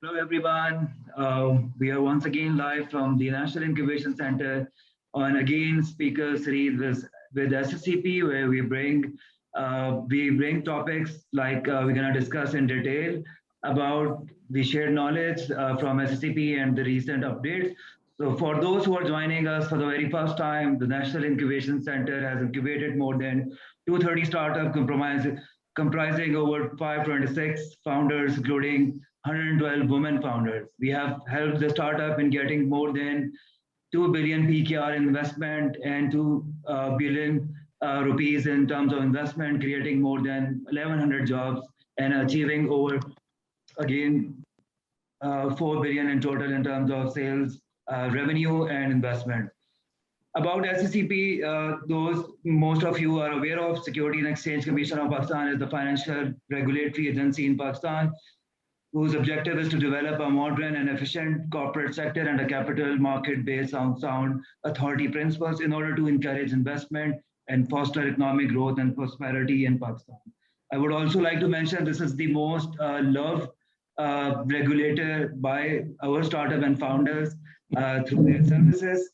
Hello, everyone. We are once again live from the National Incubation Center on again speaker series with SECP, where we bring topics like we're gonna discuss in detail about the shared knowledge from SECP and the recent updates. So, for those who are joining us for the very first time, the National Incubation Center has incubated more than 230 startups comprising over 526 founders, including 112 women founders. We have helped the startup in getting more than 2 billion PKR investment and 2 billion rupees in terms of investment, creating more than 1,100 jobs and achieving over, again, 4 billion in total in terms of sales, revenue, and investment. About SECP, those most of you are aware of, Securities and Exchange Commission of Pakistan is the financial regulatory agency in Pakistan, whose objective is to develop a modern and efficient corporate sector and a capital market based on sound authority principles in order to encourage investment and foster economic growth and prosperity in Pakistan. I would also like to mention this is the most loved regulator by our startup and founders through their services.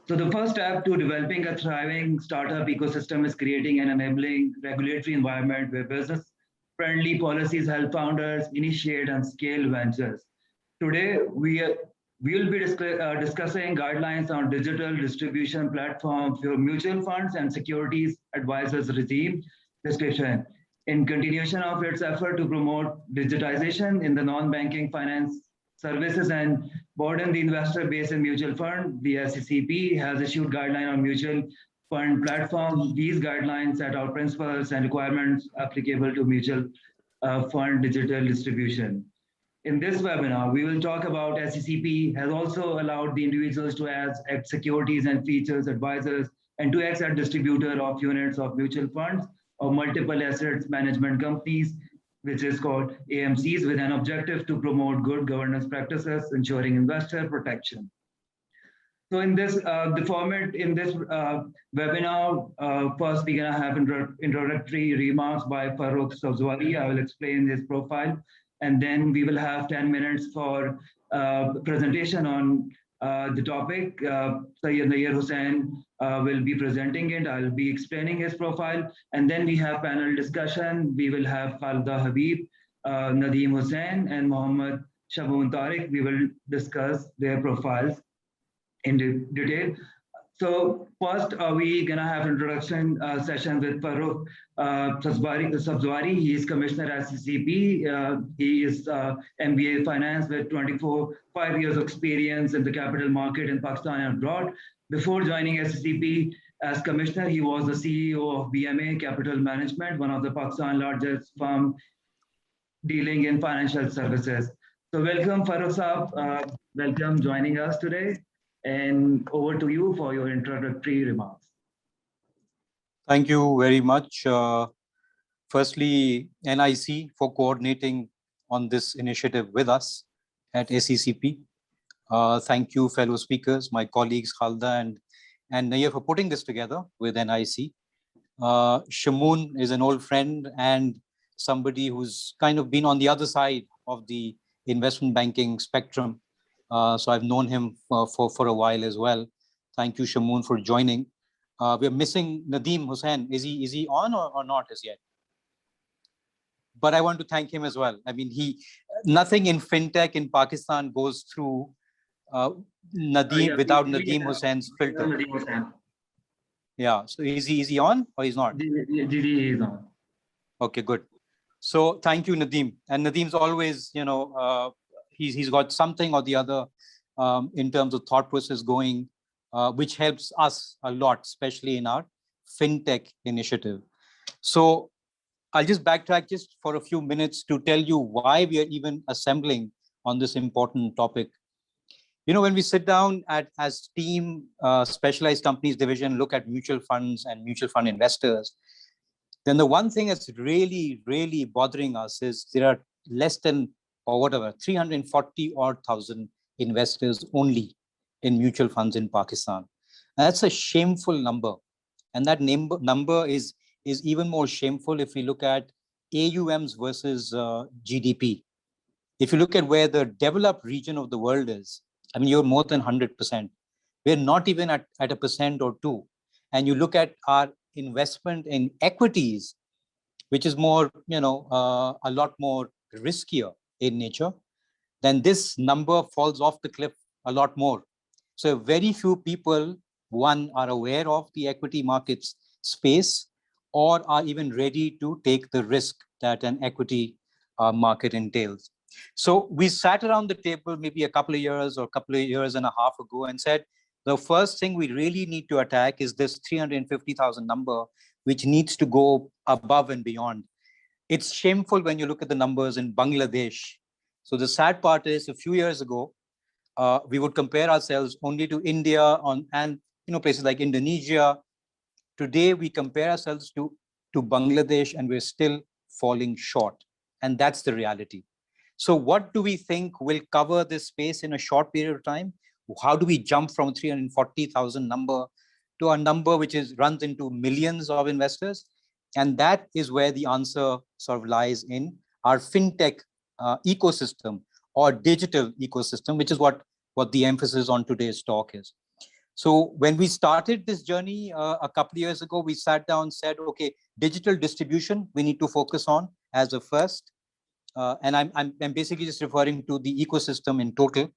So the first step to developing a thriving startup ecosystem is creating an enabling regulatory environment where business-friendly policies help founders initiate and scale ventures. Today, we will be discussing guidelines on digital distribution platform for mutual funds and securities advisors regime description in continuation of its effort to promote digitization in the non-banking finance services and broaden the investor base in mutual fund. The SECP has issued guidelines on mutual fund platforms. These guidelines set out principles and requirements applicable to mutual fund digital distribution. In this webinar, we will talk about SECP has also allowed the individuals to act securities and features advisors and to act as distributor of units of mutual funds or multiple assets management companies, which is called AMCs, with an objective to promote good governance practices, ensuring investor protection. So in this, the format in this webinar, first we're gonna have introductory remarks by Farooq Sabzwari. I will explain his profile, and then we will have 10 minutes for presentation on the topic. Sayyid Nayyar Hussain will be presenting it. I'll be explaining his profile. And then we have panel discussion. We will have Khalda Habib, Nadeem Hussain, and Mohammad Shaboon Tariq. We will discuss their profiles in detail. So first, we're gonna have introduction session with Farooq Sabzwari. He is Commissioner at SECP. He is MBA Finance with 5 years of experience in the capital market in Pakistan and abroad. Before joining SECP as Commissioner, he was the CEO of BMA Capital Management, one of the Pakistan's largest firm dealing in financial services. So welcome, Farooq Saab. Welcome joining us today. And over to you for your introductory remarks. Thank you very much. Firstly, NIC for coordinating on this initiative with us at SECP. Thank you, fellow speakers, my colleagues Khalda and Nayyar for putting this together with NIC. Shamoon is an old friend and somebody who's kind of been on the other side of the investment banking spectrum. So I've known him for a while as well. Thank you, Shamoon, for joining. We're missing Nadeem Hussain. Is he on or not as yet? But I want to thank him as well. I mean, nothing in fintech in Pakistan goes through Nadeem without Nadeem Hussain's filter. Nadeem Hussain. Yeah. So is he on or he's not? He is on. Okay, good. So thank you, Nadeem. And Nadeem's always, he's got something or the other in terms of thought process going, which helps us a lot, especially in our fintech initiative. So I'll just backtrack just for a few minutes to tell you why we are even assembling on this important topic. When we sit down as team, specialized companies division, look at mutual funds and mutual fund investors, then the one thing that's really, really bothering us is there are less than or whatever, 340,000 investors only in mutual funds in Pakistan. And that's a shameful number. And that number is even more shameful if we look at AUMs versus GDP. If you look at where the developed region of the world is, I mean, you're more than 100%. We're not even at 1% or 2%. And you look at our investment in equities, which is more, a lot more riskier in nature, then this number falls off the cliff a lot more. So very few people, one, are aware of the equity markets space or are even ready to take the risk that an equity market entails. So we sat around the table maybe a couple of years or a couple of years and a half ago and said, the first thing we really need to attack is this 350,000 number, which needs to go above and beyond. It's shameful when you look at the numbers in Bangladesh. So the sad part is a few years ago, we would compare ourselves only to India and places like Indonesia. Today, we compare ourselves to Bangladesh and we're still falling short. And that's the reality. So what do we think will cover this space in a short period of time? How do we jump from 340,000 number to a number which runs into millions of investors? And that is where the answer sort of lies in our fintech ecosystem or digital ecosystem, which is what the emphasis on today's talk is. So when we started this journey a couple of years ago, we sat down and said, okay, digital distribution, we need to focus on as a first. And I'm basically just referring to the ecosystem in total.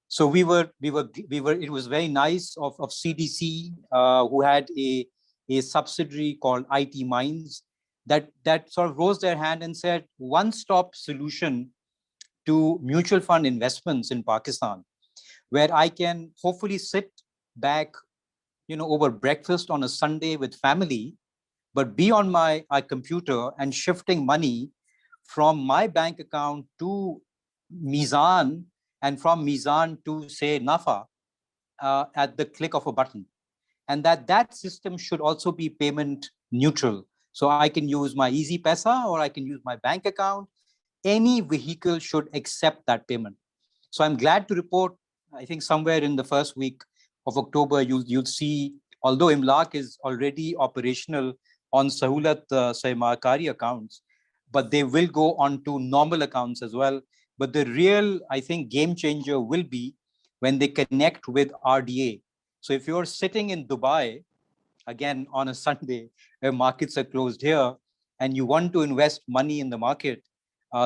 So it was very nice of CDC, who had a subsidiary called IT Minds that sort of rose their hand and said, one-stop solution to mutual fund investments in Pakistan, where I can hopefully sit back, over breakfast on a Sunday with family, but be on my computer and shifting money from my bank account to Mizan and from Mizan to, say, Nafa at the click of a button. And that system should also be payment neutral. So I can use my Easy Pesa or I can use my bank account. Any vehicle should accept that payment. So I'm glad to report, I think somewhere in the first week of October, you'll see, although IMLAQ is already operational on Sahulat Sehmarkari accounts, but they will go on to normal accounts as well. But the real, I think, game changer will be when they connect with RDA. So if you're sitting in Dubai, again, on a Sunday, where markets are closed here, and you want to invest money in the market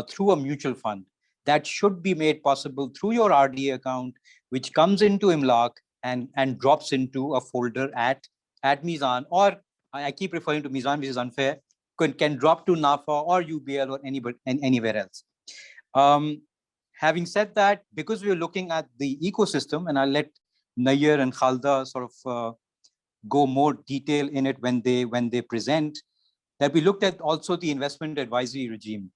through a mutual fund, that should be made possible through your RDA account, which comes into IMLAQ and drops into a folder at Mizan, or I keep referring to Mizan, which is unfair, can drop to NAFA or UBL or anywhere else. Having said that, because we're looking at the ecosystem, and I'll let Nayyar and Khalda sort of go more detail in it when they present, that we looked at also the investment advisory regime.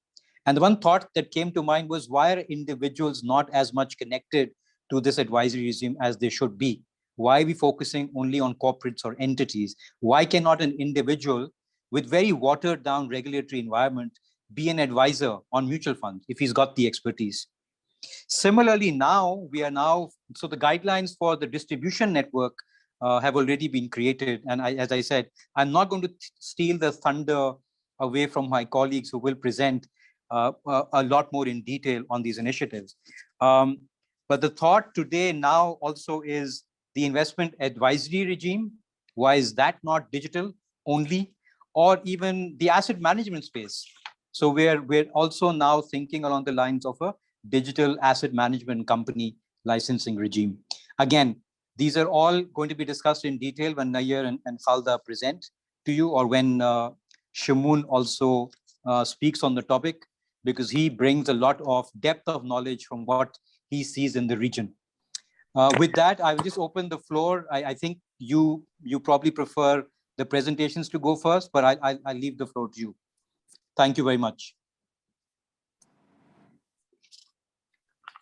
And the one thought that came to mind was, why are individuals not as much connected to this advisory regime as they should be? Why are we focusing only on corporates or entities? Why cannot an individual with very watered down regulatory environment be an advisor on mutual funds if he's got the expertise? Similarly, so the guidelines for the distribution network have already been created. And as I said, I'm not going to steal the thunder away from my colleagues who will present a lot more in detail on these initiatives. But the thought today now also is the investment advisory regime. Why is that not digital only? Or even the asset management space. So we're also now thinking along the lines of a digital asset management company licensing regime. Again, these are all going to be discussed in detail when Nayyar and Khalda present to you, or when Shamoon also speaks on the topic, because he brings a lot of depth of knowledge from what he sees in the region. With that, I will just open the floor. I think you probably prefer the presentations to go first, but I'll leave the floor to you. Thank you very much.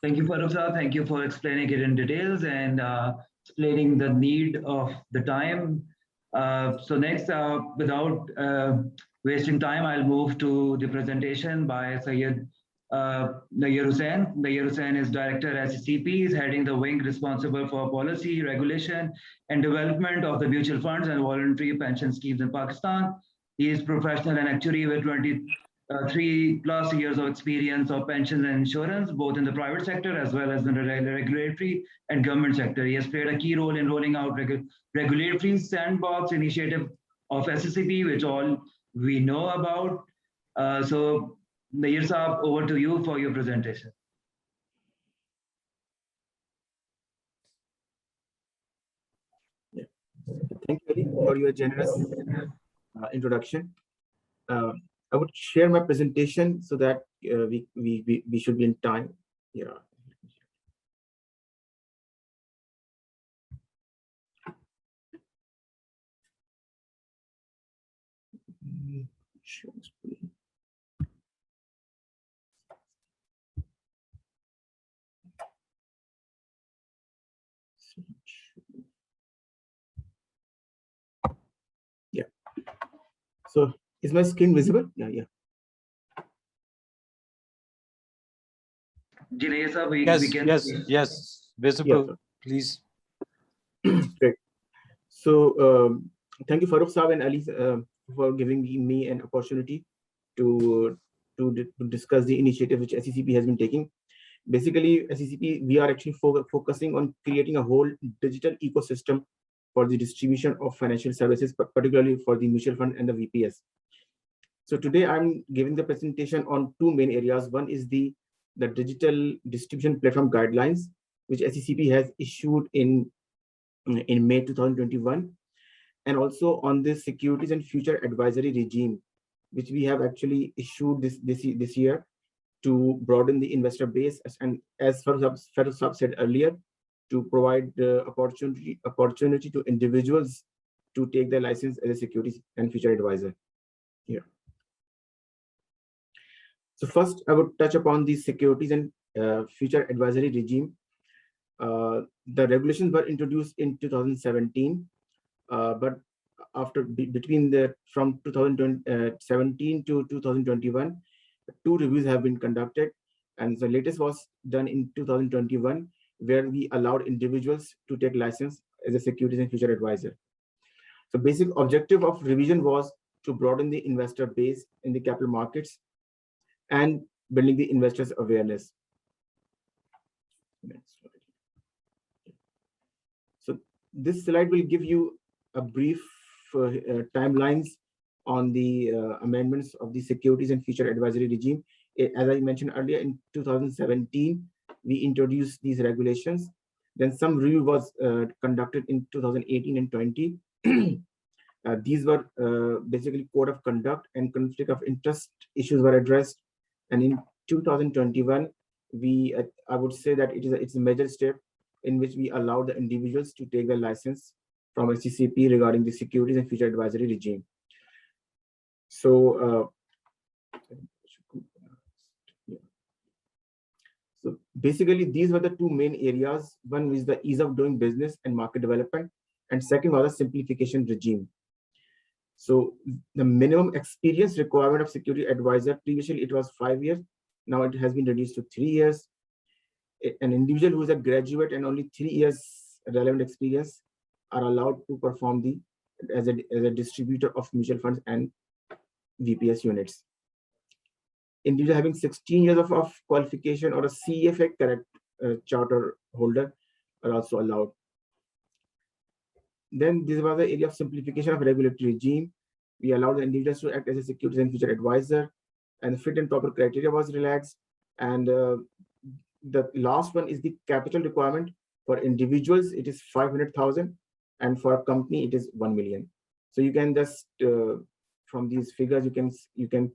Thank you, Farooq. Thank you for explaining it in details and explaining the need of the time. So next, without wasting time, I'll move to the presentation by Syed Nayyar Hussain. Nayyar Hussain is Director at SECP. He's heading the wing responsible for policy, regulation, and development of the mutual funds and voluntary pension schemes in Pakistan. He is professional and actuary with 3+ years of experience of pensions and insurance, both in the private sector as well as in the regulatory and government sector. He has played a key role in rolling out regulatory Sandbox initiative of SECP, which all we know about. So, Nair Saab, over to you for your presentation. Yeah. Thank you, Ali, for your generous introduction. I would share my presentation so that we should be in time. Yeah. Yeah. So is my screen visible? Yeah. Yes, visible, yeah, please. Great. So thank you, Farooq Saab and Ali, for giving me an opportunity to discuss the initiative which SECP has been taking. Basically, SECP, we are actually focusing on creating a whole digital ecosystem for the distribution of financial services, particularly for the mutual fund and the VPS. So today I'm giving the presentation on two main areas. One is the digital distribution platform guidelines, which SECP has issued in May 2021, and also on the Securities and Future Advisory regime, which we have actually issued this year to broaden the investor base, and as Farooq Saab said earlier, to provide the opportunity to individuals to take their license as a Securities and Future Advisor. Here. So first, I would touch upon the Securities and Future Advisory regime. The regulations were introduced in 2017, but from 2017 to 2021, 2 reviews have been conducted, and the latest was done in 2021, where we allowed individuals to take license as a Securities and Future Advisor. So basic objective of revision was to broaden the investor base in the capital markets and building the investors' awareness. Next slide. So this slide will give you a brief timelines on the amendments of the Securities and Future Advisory regime. As I mentioned earlier, in 2017, we introduced these regulations. Then some review was conducted in 2018 and 20. These were basically code of conduct and conflict of interest issues were addressed. And in 2021, I would say that it's a major step in which we allow the individuals to take their license from SECP regarding the Securities and Future Advisory regime. So, so basically, these were the two main areas. One is the ease of doing business and market development, and second was a simplification regime. So the minimum experience requirement of security advisor, previously it was 5 years. Now it has been reduced to 3 years. An individual who is a graduate and only 3 years relevant experience are allowed to perform as a distributor of mutual funds and VPS units. Individual having 16 years of qualification or a CFA correct charter holder are also allowed. Then this was the area of simplification of regulatory regime. We allowed the individuals to act as a Securities and Future Advisor, and the fit and proper criteria was relaxed. And the last one is the capital requirement. For individuals, it is 500,000, and for a company, it is 1 million. So you can just from these figures, you can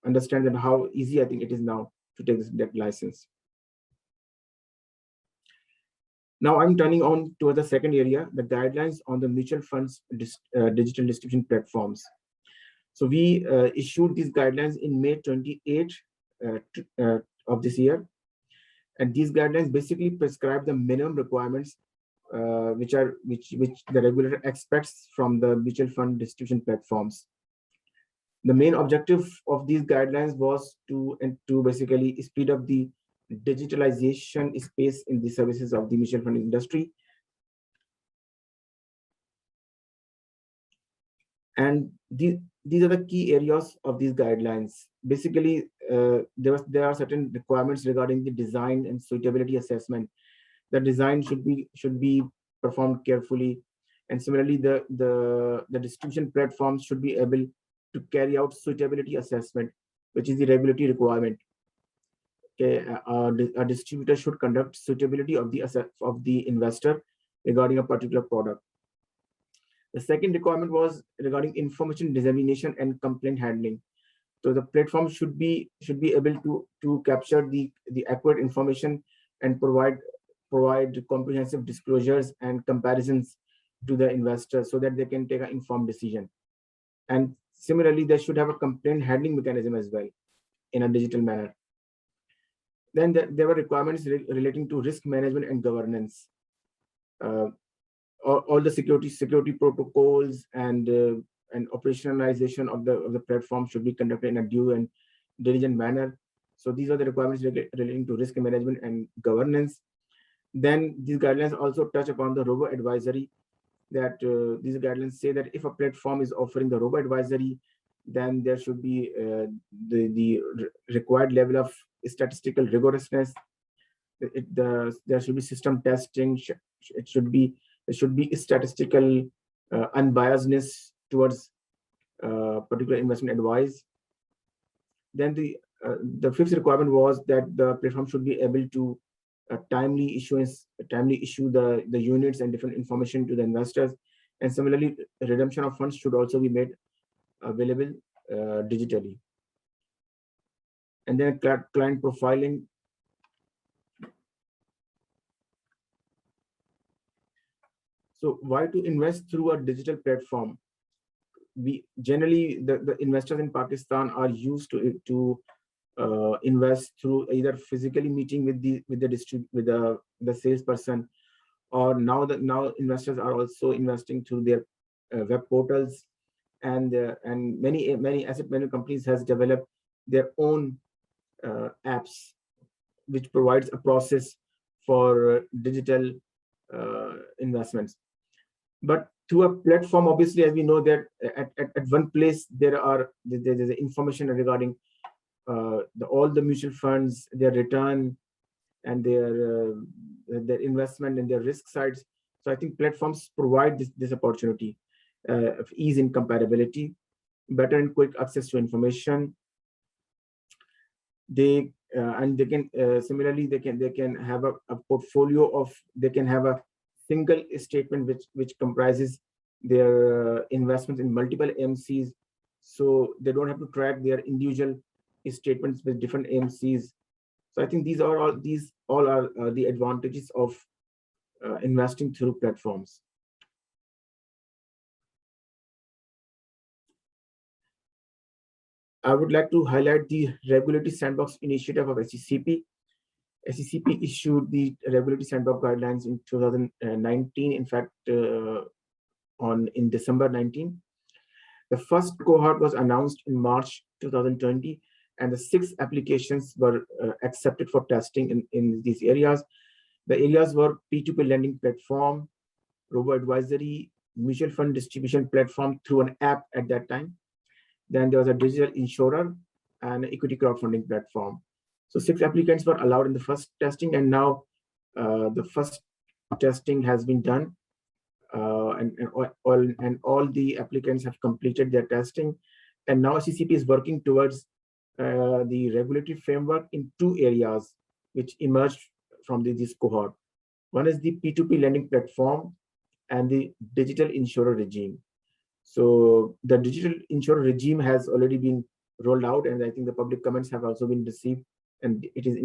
understand that how easy I think it is now to take this license. Now I'm turning on to the second area, the guidelines on the mutual funds digital distribution platforms. So we issued these guidelines in May 28 of this year. And these guidelines basically prescribe the minimum requirements which the regulator expects from the mutual fund distribution platforms. The main objective of these guidelines was to basically speed up the digitalization space in the services of the mutual fund industry. And these are the key areas of these guidelines. Basically, there are certain requirements regarding the design and suitability assessment. The design should be performed carefully, and similarly, the distribution platforms should be able to carry out suitability assessment, which is the regulatory requirement. Okay, a distributor should conduct suitability of the investor regarding a particular product. The second requirement was regarding information dissemination and complaint handling. So the platform should be able to capture the accurate information and provide comprehensive disclosures and comparisons to the investors so that they can take an informed decision. And similarly, they should have a complaint handling mechanism as well in a digital manner. Then there were requirements relating to risk management and governance. All the security protocols and operationalization of the platform should be conducted in a due and diligent manner. So these are the requirements relating to risk management and governance. Then these guidelines also touch upon the robo advisory. That these guidelines say that if a platform is offering the robo advisory, then there should be the required level of statistical rigorousness. There should be system testing. There should be statistical unbiasedness towards particular investment advice. Then the fifth requirement was that the platform should be able to timely issue the units and different information to the investors. And similarly, redemption of funds should also be made available digitally. And then client profiling. So why to invest through a digital platform? We generally, the investors in Pakistan are used to invest through either physically meeting with the salesperson, or now investors are also investing through their web portals, and many asset management companies has developed their own apps which provides a process for digital investments. But through a platform, obviously, as we know that at one place there's information regarding all the mutual funds, their return, and their investment and their risk sides. So I think platforms provide this opportunity of ease in comparability, better and quick access to information. They can similarly they can have a portfolio of, they can have a single statement which comprises their investments in multiple AMCs, so they don't have to track their individual statements with different AMCs. So I think these all are the advantages of investing through platforms. I would like to highlight the Regulatory Sandbox initiative of SECP. SECP issued the Regulatory Sandbox guidelines in 2019, in fact, in December 19. The first cohort was announced in March 2020, and the 6 applications were accepted for testing in these areas. The areas were P2P lending platform, robo-advisory, mutual fund distribution platform through an app at that time. Then there was a digital insurer and equity crowdfunding platform. So 6 applicants were allowed in the first testing, and now the first testing has been done, and all the applicants have completed their testing. And now SECP is working towards the regulatory framework in 2 areas which emerged from this cohort. One is the P2P lending platform and the digital insurer regime. So the digital insurer regime has already been rolled out, and I think the public comments have also been received, and it is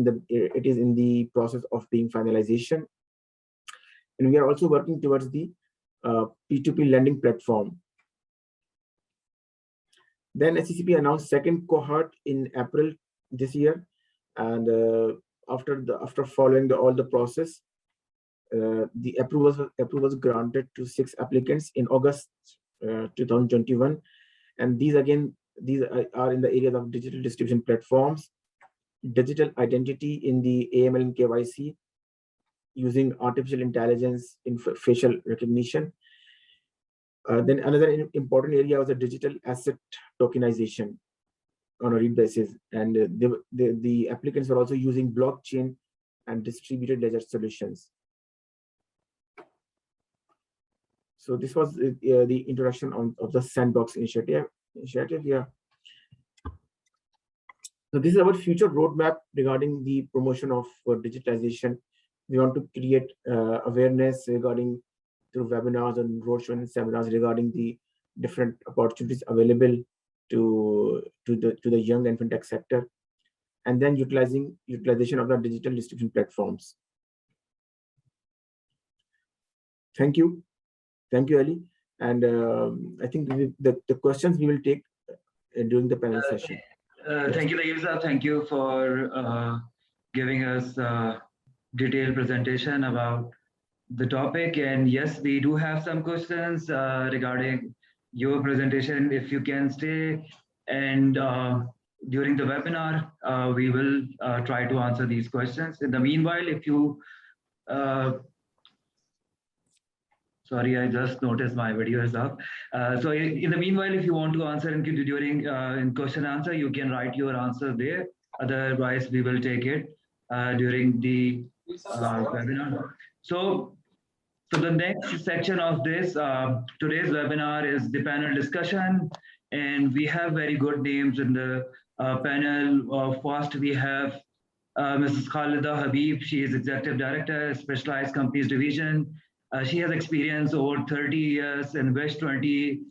in the process of being finalization. And we are also working towards the P2P lending platform. Then SECP announced second cohort in April this year, and after following all the process, the approval was granted to 6 applicants in August 2021, and these are in the areas of digital distribution platforms, digital identity in the AML and KYC using artificial intelligence in facial recognition, Then another important area was the digital asset tokenization on a read basis, and the applicants were also using blockchain and distributed ledger solutions. So this was the introduction of the Sandbox initiative. Yeah. So this is our future roadmap regarding the promotion of digitalization. We want to create awareness regarding through webinars and roadshow and seminars regarding the different opportunities available to the young and fintech sector, and then utilization of the digital distribution platforms. Thank you, Ali. And I think the questions we will take during the panel session. Thank you, Naeem. Thank you for giving us a detailed presentation about the topic. And yes, we do have some questions regarding your presentation. If you can stay and during the webinar, we will try to answer these questions. In the meanwhile, if you sorry, I just noticed my video is up. So in the meanwhile, if you want to answer during in question answer, you can write your answer there. Otherwise, we will take it during the webinar. So the next section of this today's webinar is the panel discussion, and we have very good names in the panel. First, we have Mrs. Khalida Habib. She is Executive Director, Specialized Companies Division. She has experience over 30 years and West 20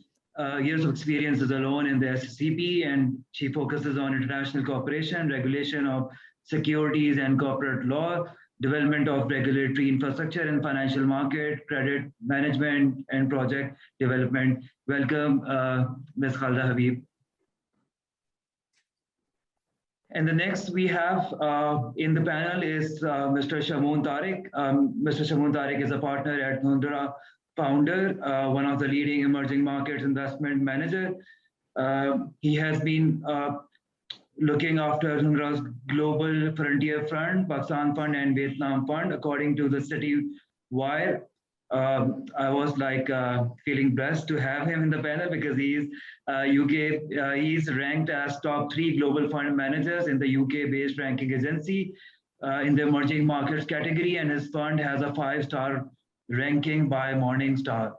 years of experience as alone in the SECP, and she focuses on international cooperation, regulation of securities and corporate law, development of regulatory infrastructure and financial market, credit management, and project development. Welcome, Ms. Khalida Habib. And the next we have in the panel is Mr. Shamoon Tariq. Mr. Shamoon Tariq is a partner at Nundra Founder, one of the leading emerging markets investment manager. He has been looking after Nundra's Global Frontier Fund, Pakistan Fund, and Vietnam Fund, according to the City Wire. I was like feeling blessed to have him in the panel because he's he's ranked as top 3 global fund managers in the UK-based ranking agency in the emerging markets category, and his fund has a 5-star ranking by Morningstar.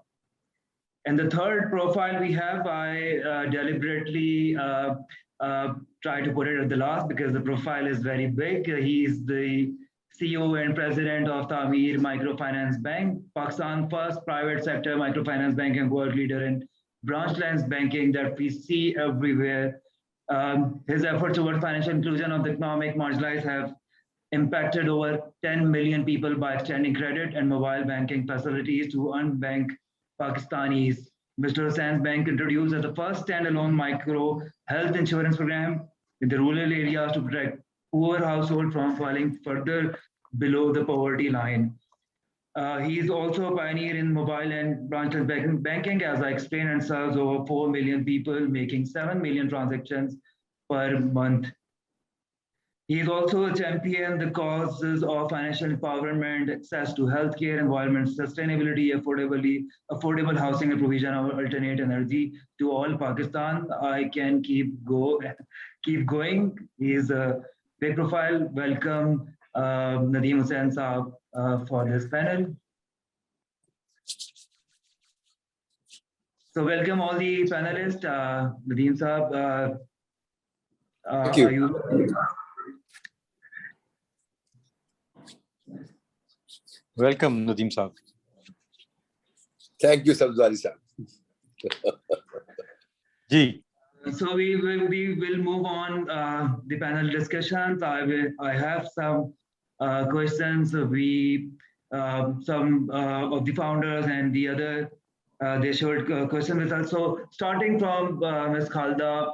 And the third profile we have, I deliberately try to put it at the last because the profile is very big. He's the CEO and President of Tamir Microfinance Bank, Pakistan's first private sector microfinance bank and world leader in branchless banking that we see everywhere. His efforts toward financial inclusion of the economic marginalized have impacted over 10 million people by extending credit and mobile banking facilities to unbanked Pakistanis. Mr. Hussain's bank introduced as the first standalone micro health insurance program in the rural areas to protect poor households from falling further below the poverty line. He is also a pioneer in mobile and branchless banking, as I explained, and serves over 4 million people, making 7 million transactions per month. He is also a champion the causes of financial empowerment, access to healthcare, environment, sustainability, affordable housing, and provision of alternate energy to all Pakistan. I can keep going. He is a big profile. Welcome, Nadeem Hussain Saab, for this panel. So welcome all the panelists. Nadeem Saab, thank you. Welcome, Nadeem Saab. Thank you, Sabzwari Saab. Ji. So we will move on the panel discussions. I have some questions. Some of the founders and the other they showed question results. So starting from Ms. Khalida,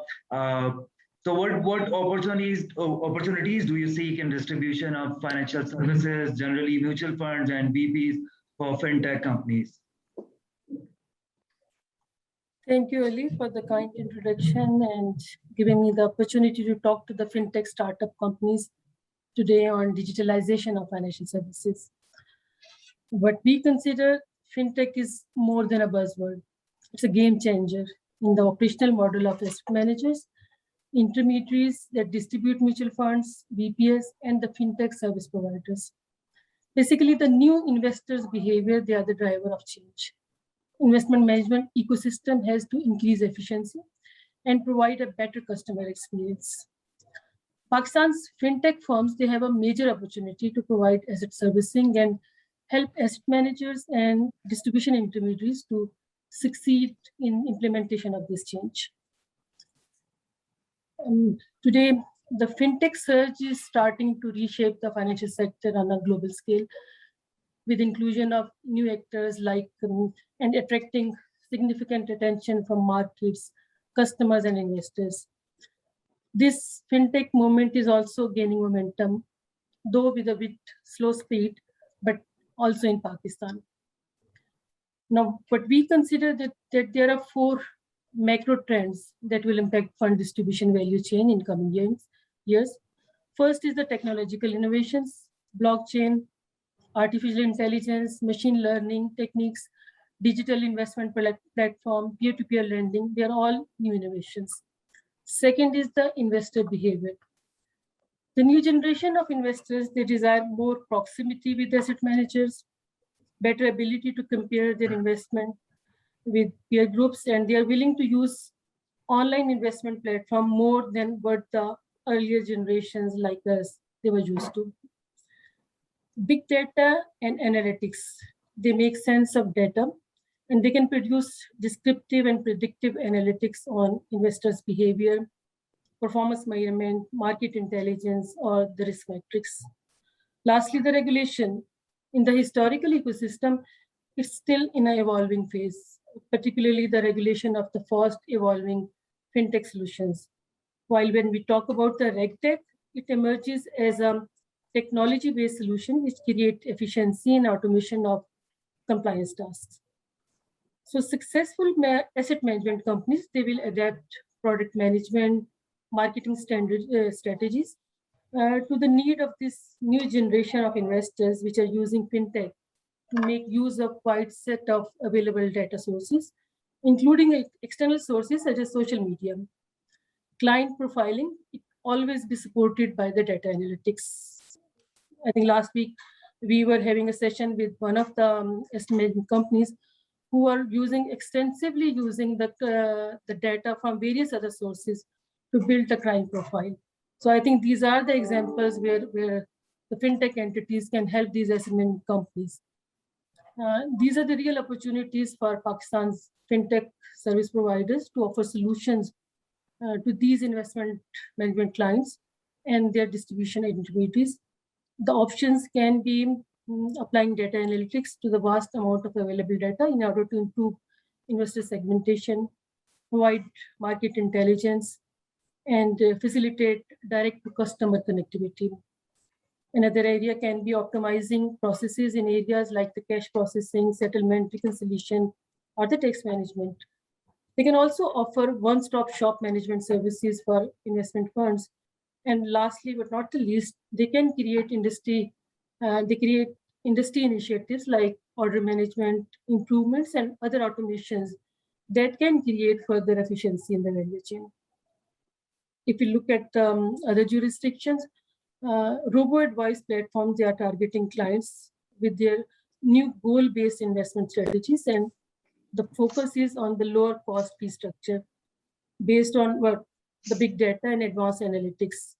so what opportunities do you seek in distribution of financial services, generally mutual funds and BPs for fintech companies? Thank you, Ali, for the kind introduction and giving me the opportunity to talk to the fintech startup companies today on digitalization of financial services. What we consider fintech is more than a buzzword. It's a game changer in the operational model of asset managers, intermediaries that distribute mutual funds, BPS, and the fintech service providers. Basically, the new investors' behavior, they are the driver of change. Investment management ecosystem has to increase efficiency and provide a better customer experience. Pakistan's fintech firms, they have a major opportunity to provide asset servicing and help asset managers and distribution intermediaries to succeed in implementation of this change. Today, the fintech surge is starting to reshape the financial sector on a global scale with inclusion of new actors and attracting significant attention from markets, customers, and investors. This fintech movement is also gaining momentum, though with a bit slow speed, but also in Pakistan. Now, but we consider that there are 4 macro trends that will impact fund distribution value chain in coming years. First is the technological innovations, blockchain, artificial intelligence, machine learning techniques, digital investment platform, peer-to-peer lending. They are all new innovations. Second is the investor behavior. The new generation of investors, they desire more proximity with asset managers, better ability to compare their investment with peer groups, and they are willing to use online investment platform more than what the earlier generations like us, they were used to. Big data and analytics, they make sense of data and they can produce descriptive and predictive analytics on investors' behavior, performance measurement, market intelligence, or the risk metrics. Lastly, the regulation. In the historical ecosystem, it's still in an evolving phase, particularly the regulation of the fast evolving fintech solutions. While when we talk about the RegTech, it emerges as a technology-based solution which create efficiency and automation of compliance tasks. So successful asset management companies, they will adapt product management, marketing strategies to the need of this new generation of investors which are using fintech to make use of wide set of available data sources, including external sources such as social media. Client profiling, it always be supported by the data analytics. I think last week we were having a session with one of the estimating companies who are extensively using the data from various other sources to build the client profile. So I think these are the examples where the fintech entities can help these asset management companies. These are the real opportunities for Pakistan's fintech service providers to offer solutions to these investment management clients and their distribution intermediaries. The options can be applying data analytics to the vast amount of available data in order to improve investor segmentation, provide market intelligence, and facilitate direct-to-customer connectivity. Another area can be optimizing processes in areas like the cash processing, settlement, reconciliation, or the tax management. They can also offer one-stop shop management services for investment funds. And lastly, but not the least, they can create industry initiatives like order management, improvements, and other automations that can create further efficiency in the value chain. If you look at other jurisdictions, robo-advice platforms, they are targeting clients with their new goal-based investment strategies, and the focus is on the lower cost fee structure based on the big data and advanced analytics.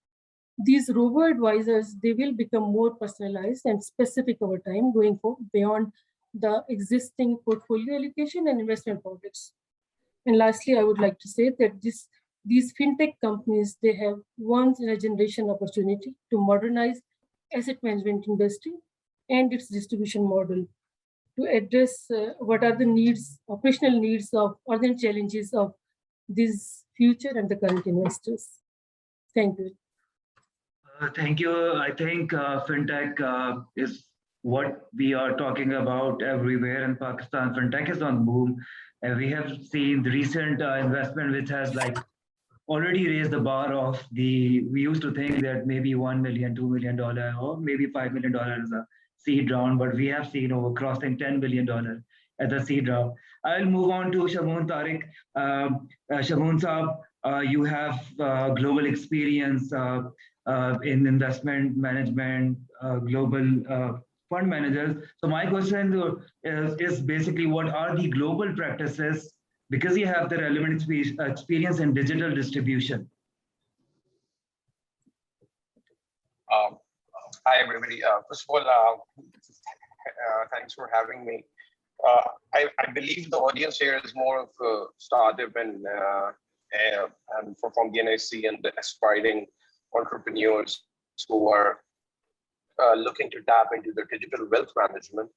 These robo-advisors, they will become more personalized and specific over time, going beyond the existing portfolio allocation and investment products. And lastly, I would like to say that these fintech companies, they have once in a generation opportunity to modernize asset management industry and its distribution model to address what are the needs, operational needs of, or the challenges of this future and the current investors. Thank you. Thank you. I think fintech is what we are talking about everywhere in Pakistan. Fintech is on boom. We have seen the recent investment which has already raised the bar of we used to think that maybe $1 million, $2 million, or maybe $5 million is a seed round, but we have seen over crossing $10 billion at the seed round. I'll move on to Shaboon Tariq. Shaboon Saab, you have global experience in investment management, global fund managers. So my question is basically, what are the global practices, because you have the relevant experience in digital distribution? Hi, everybody. First of all, thanks for having me. I believe the audience here is more of a startup and from the NIC and the aspiring entrepreneurs who are looking to tap into the digital wealth management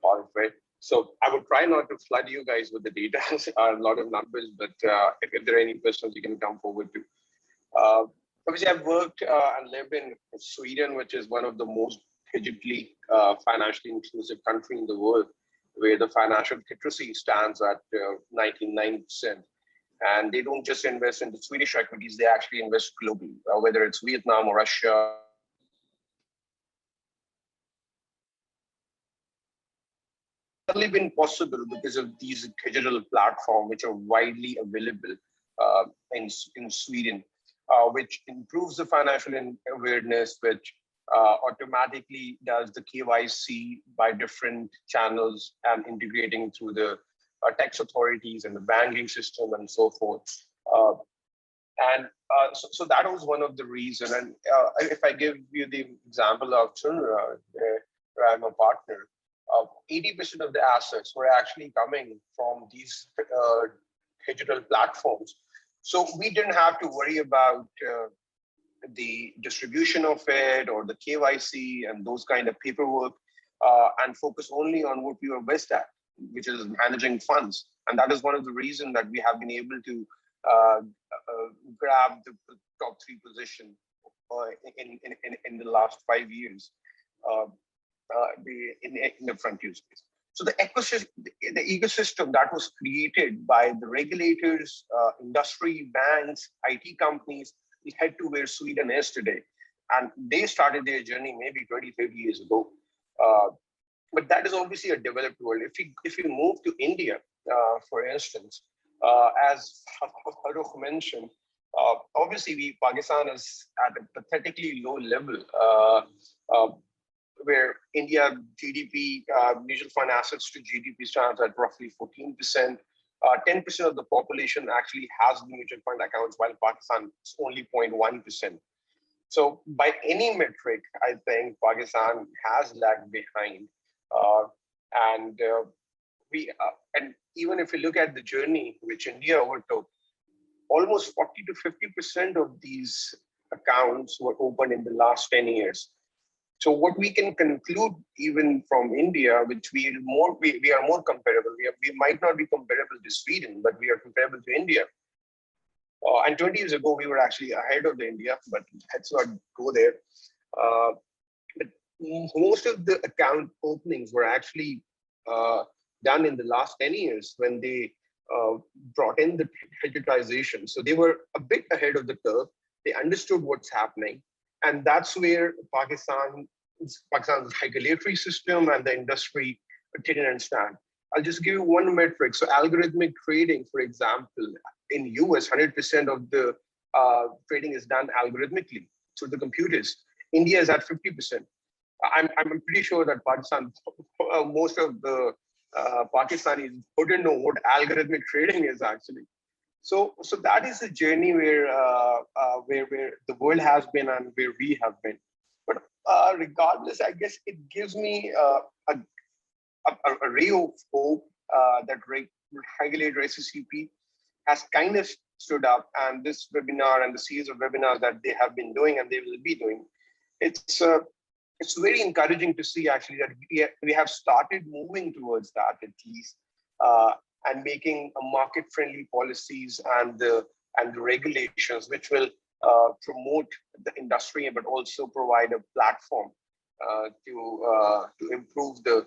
part of it. So I would try not to flood you guys with the data, a lot of numbers, but if there are any questions, you can come forward to. Obviously, I've worked and lived in Sweden, which is one of the most digitally financially inclusive country in the world, where the financial literacy stands at 99%. And they don't just invest in the Swedish equities, they actually invest globally, whether it's Vietnam or Russia. It's only been possible because of these digital platforms, which are widely available in Sweden, which improves the financial awareness, which automatically does the KYC by different channels and integrating through the tax authorities and the banking system and so forth. So that was one of the reasons. And if I give you the example of Turnra, where I'm a partner, 80% of the assets were actually coming from these digital platforms. So we didn't have to worry about the distribution of it or the KYC and those kind of paperwork, and focus only on what we were best at, which is managing funds. And that is one of the reasons that we have been able to grab the top 3 position in the last 5 years in the frontier space. So the ecosystem that was created by the regulators, industry, banks, IT companies, we head to where Sweden is today. And they started their journey maybe 20, 30 years ago. But that is obviously a developed world. If you move to India, for instance, as Farooq mentioned, obviously Pakistan is at a pathetically low level, where India GDP, mutual fund assets to GDP stands at roughly 14%. 10% of the population actually has mutual fund accounts, while Pakistan is only 0.1%. So by any metric, I think Pakistan has lagged behind. And even if you look at the journey which India overtook, almost 40 to 50% of these accounts were opened in the last 10 years. So what we can conclude even from India, which we are more comparable. We might not be comparable to Sweden, but we are comparable to India. And 20 years ago, we were actually ahead of India, but let's not go there. But most of the account openings were actually done in the last 10 years when they brought in the digitization. So they were a bit ahead of the curve. They understood what's happening. And that's where Pakistan's regulatory system and the industry didn't understand. I'll just give you one metric. So algorithmic trading, for example, in US, 100% of the trading is done algorithmically through the computers. India is at 50%. I'm pretty sure that Pakistan, most of the Pakistanis wouldn't know what algorithmic trading is actually. So that is a journey where the world has been and where we have been. But regardless, I guess it gives me a ray of hope that regulator SECP has kind of stood up, and this webinar and the series of webinars that they have been doing and they will be doing, it's very encouraging to see actually that we have started moving towards that at least. And making market-friendly policies and the regulations, which will promote the industry, but also provide a platform to improve the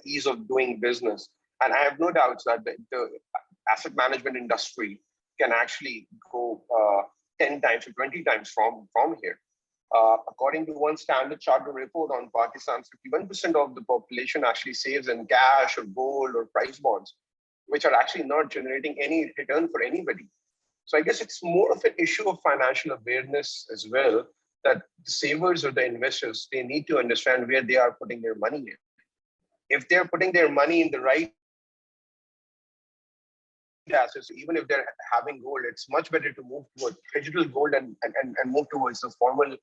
ease of doing business. And I have no doubts that the asset management industry can actually go 10 times or 20 times from here. According to one Standard Chartered report on Pakistan, 51% of the population actually saves in cash or gold or price bonds, which are actually not generating any return for anybody. So I guess it's more of an issue of financial awareness as well, that the savers or the investors, they need to understand where they are putting their money in. If they're putting their money in the right assets, even if they're having gold, it's much better to move towards digital gold and move towards the formal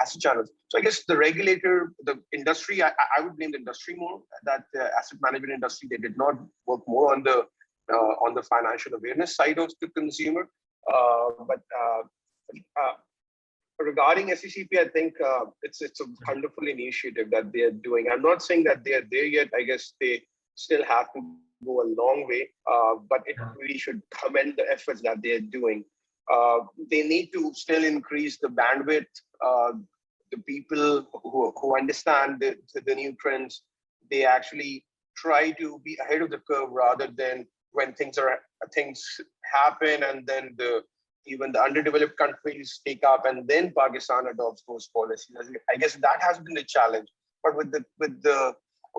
asset channels. So I guess the regulator, the industry, I would blame the industry more, that the asset management industry, they did not work more on the financial awareness side of the consumer. Regarding SECP, I think it's a wonderful initiative that they are doing. I'm not saying that they are there yet. I guess they still have to go a long way, but it really should commend the efforts that they are doing. They need to still increase the bandwidth. The people who understand the new trends, they actually try to be ahead of the curve rather than when things happen and then even the underdeveloped countries take up and then Pakistan adopts those policies. I guess that has been the challenge. But with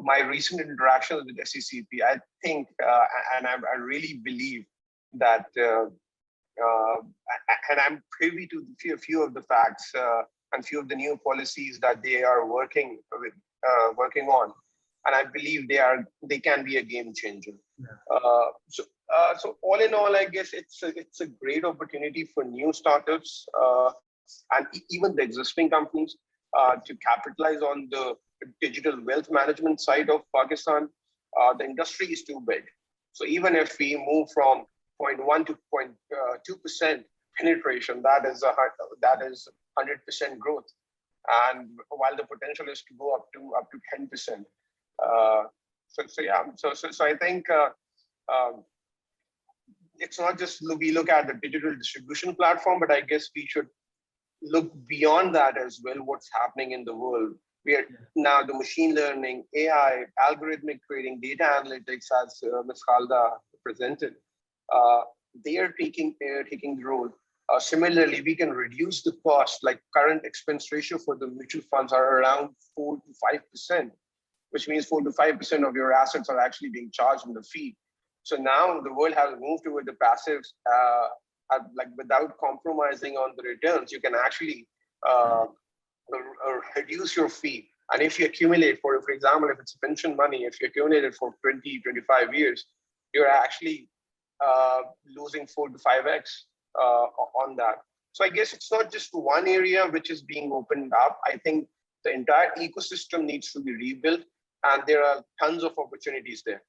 my recent interactions with SECP, I think, and I really believe that, and I'm privy to a few of the facts and few of the new policies that they are working on, and I believe they can be a game changer. Yeah. So all in all, I guess it's a great opportunity for new startups and even the existing companies to capitalize on the digital wealth management side of Pakistan. The industry is too big. So even if we move from 0.1 to 0.2% penetration, that is 100% growth. And while the potential is to go up to 10%. So I think it's not just we look at the digital distribution platform, but I guess we should look beyond that as well. What's happening in the world? We are now the machine learning, AI, algorithmic trading, data analytics, as Ms. Khalda presented. They are taking the role. Similarly, we can reduce the cost. Like current expense ratio for the mutual funds are around 4 to 5%, which means 4 to 5% of your assets are actually being charged in the fee. So now the world has moved toward the passives, like without compromising on the returns, you can actually reduce your fee. And if you accumulate for example, if it's pension money, if you accumulate it for 20, 25 years, you're actually losing 4 to 5x on that. So I guess it's not just one area which is being opened up. I think the entire ecosystem needs to be rebuilt, and there are tons of opportunities there.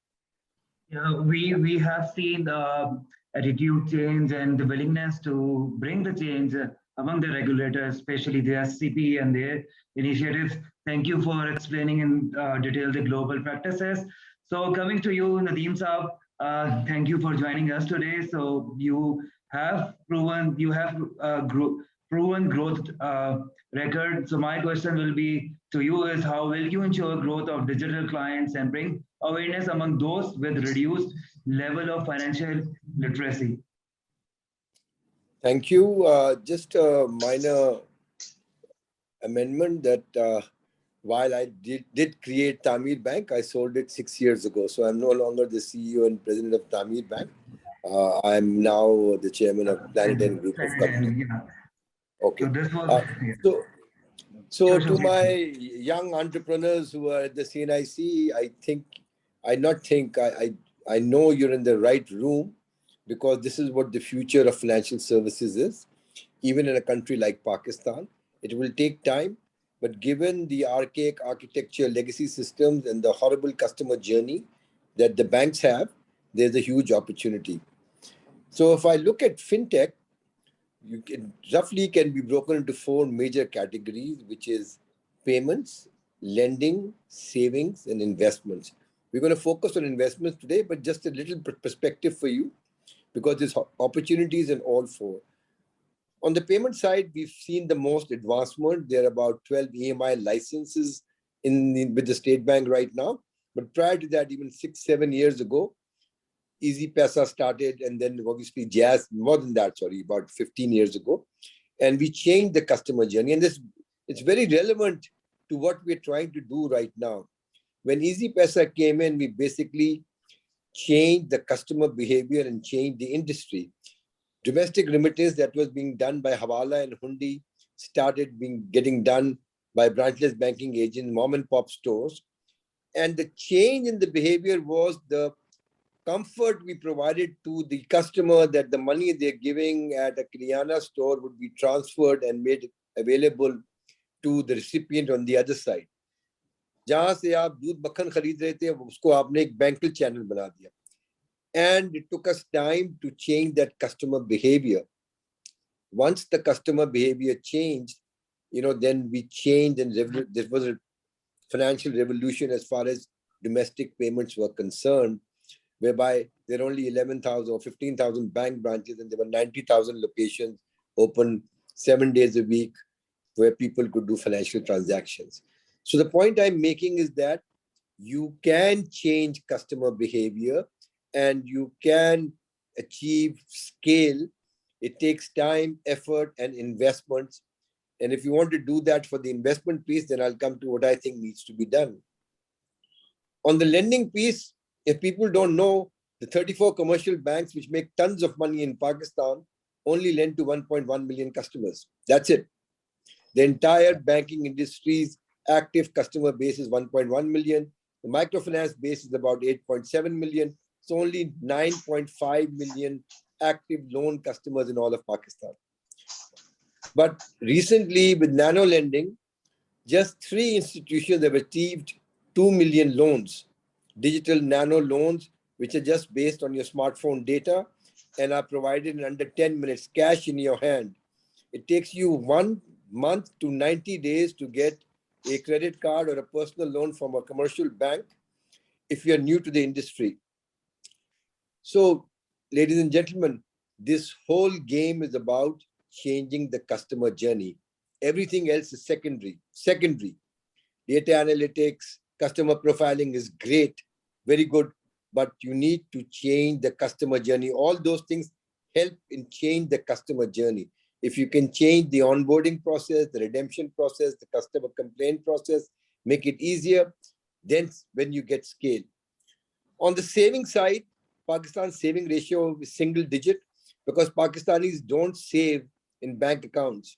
Yeah, we have seen the attitude change and the willingness to bring the change among the regulators, especially the SCP and their initiatives. Thank you for explaining in detail the global practices. So coming to you, Nadeem Saab, thank you for joining us today. So you have proven growth record. So my question will be to you is, how will you ensure growth of digital clients and bring awareness among those with reduced level of financial literacy? Thank you. Just a minor amendment that while I did create Tamir Bank, I sold it 6 years ago. So I'm no longer the CEO and president of Tamir Bank. I'm now the chairman of Planet N Group of companies. Yeah. Okay. So this was so to my young entrepreneurs who are at the CNIC, I know you're in the right room, because this is what the future of financial services is. Even in a country like Pakistan, it will take time, but given the archaic architecture, legacy systems, and the horrible customer journey that the banks have, there's a huge opportunity. So if I look at fintech, roughly can be broken into 4 major categories, which is payments, lending, savings, and investments. We're going to focus on investments today, but just a little perspective for you, because there's opportunities in all 4. On the payment side, we've seen the most advancement. There are about 12 EMI licenses with the State Bank right now. But prior to that, even 6-7 years ago, Easy Paisa started, and then obviously Jazz, more than that, sorry, about 15 years ago. And we changed the customer journey. And this It's very relevant to what we're trying to do right now. When Easy Paisa came in, we basically changed the customer behavior and changed the industry. Domestic remittance that was being done by Hawala and Hundi started getting done by branchless banking agents, mom and pop stores. And the change in the behavior was the comfort we provided to the customer that the money they're giving at a Kiryana store would be transferred and made available to the recipient on the other side. जहां से आप दूध मक्खन खरीद रहे थे उसको आपने एक बैंकल चैनल बना दिया. And it took us time to change that customer behavior. Once the customer behavior changed, then we changed, and there was a financial revolution as far as domestic payments were concerned, whereby there are only 11,000 or 15,000 bank branches, and there were 90,000 locations open 7 days a week where people could do financial transactions. So the point I'm making is that you can change customer behavior and you can achieve scale. It takes time, effort, and investments. And if you want to do that for the investment piece, then I'll come to what I think needs to be done. On the lending piece, if people don't know, the 34 commercial banks which make tons of money in Pakistan only lend to 1.1 million customers. That's it. The entire banking industry's active customer base is 1.1 million. The microfinance base is about 8.7 million. So only 9.5 million active loan customers in all of Pakistan. But recently with nano lending, just 3 institutions have achieved 2 million loans, digital nano loans, which are just based on your smartphone data and are provided in under 10 minutes, cash in your hand. It takes you 1 month to 90 days to get a credit card or a personal loan from a commercial bank if you're new to the industry. So, ladies and gentlemen, this whole game is about changing the customer journey. Everything else is secondary. Data analytics, customer profiling is great, very good, but you need to change the customer journey. All those things help in change the customer journey. If you can change the onboarding process, the redemption process, the customer complaint process, make it easier, then when you get scale. On the saving side, Pakistan's saving ratio is single digit because Pakistanis don't save in bank accounts.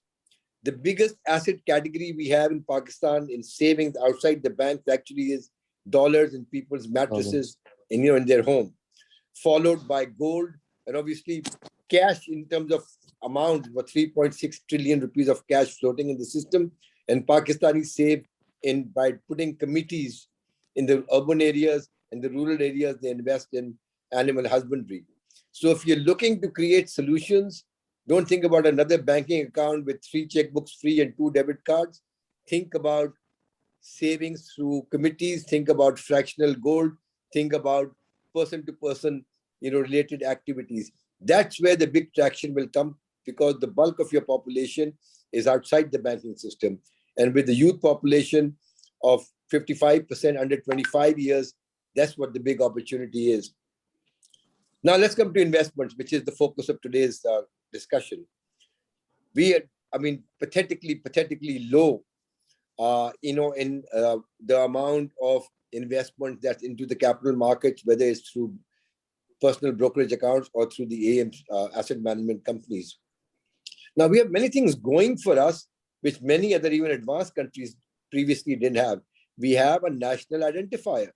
The biggest asset category we have in Pakistan in savings outside the banks actually is dollars in people's mattresses in their home, followed by gold, and obviously cash in terms of amount, about 3.6 trillion rupees of cash floating in the system. And Pakistanis save by putting committees in the urban areas and the rural areas, they invest in animal husbandry. So if you're looking to create solutions, don't think about another banking account with 3 checkbooks free and 2 debit cards. Think about savings through committees, think about fractional gold, think about person-to-person related activities. That's where the big traction will come, because the bulk of your population is outside the banking system. And with the youth population of 55% under 25 years, that's what the big opportunity is. Now let's come to investments, which is the focus of today's discussion. We are, pathetically low, in the amount of investment that's into the capital markets, whether it's through personal brokerage accounts or through the asset management companies. Now, we have many things going for us, which many other even advanced countries previously didn't have. We have a national identifier.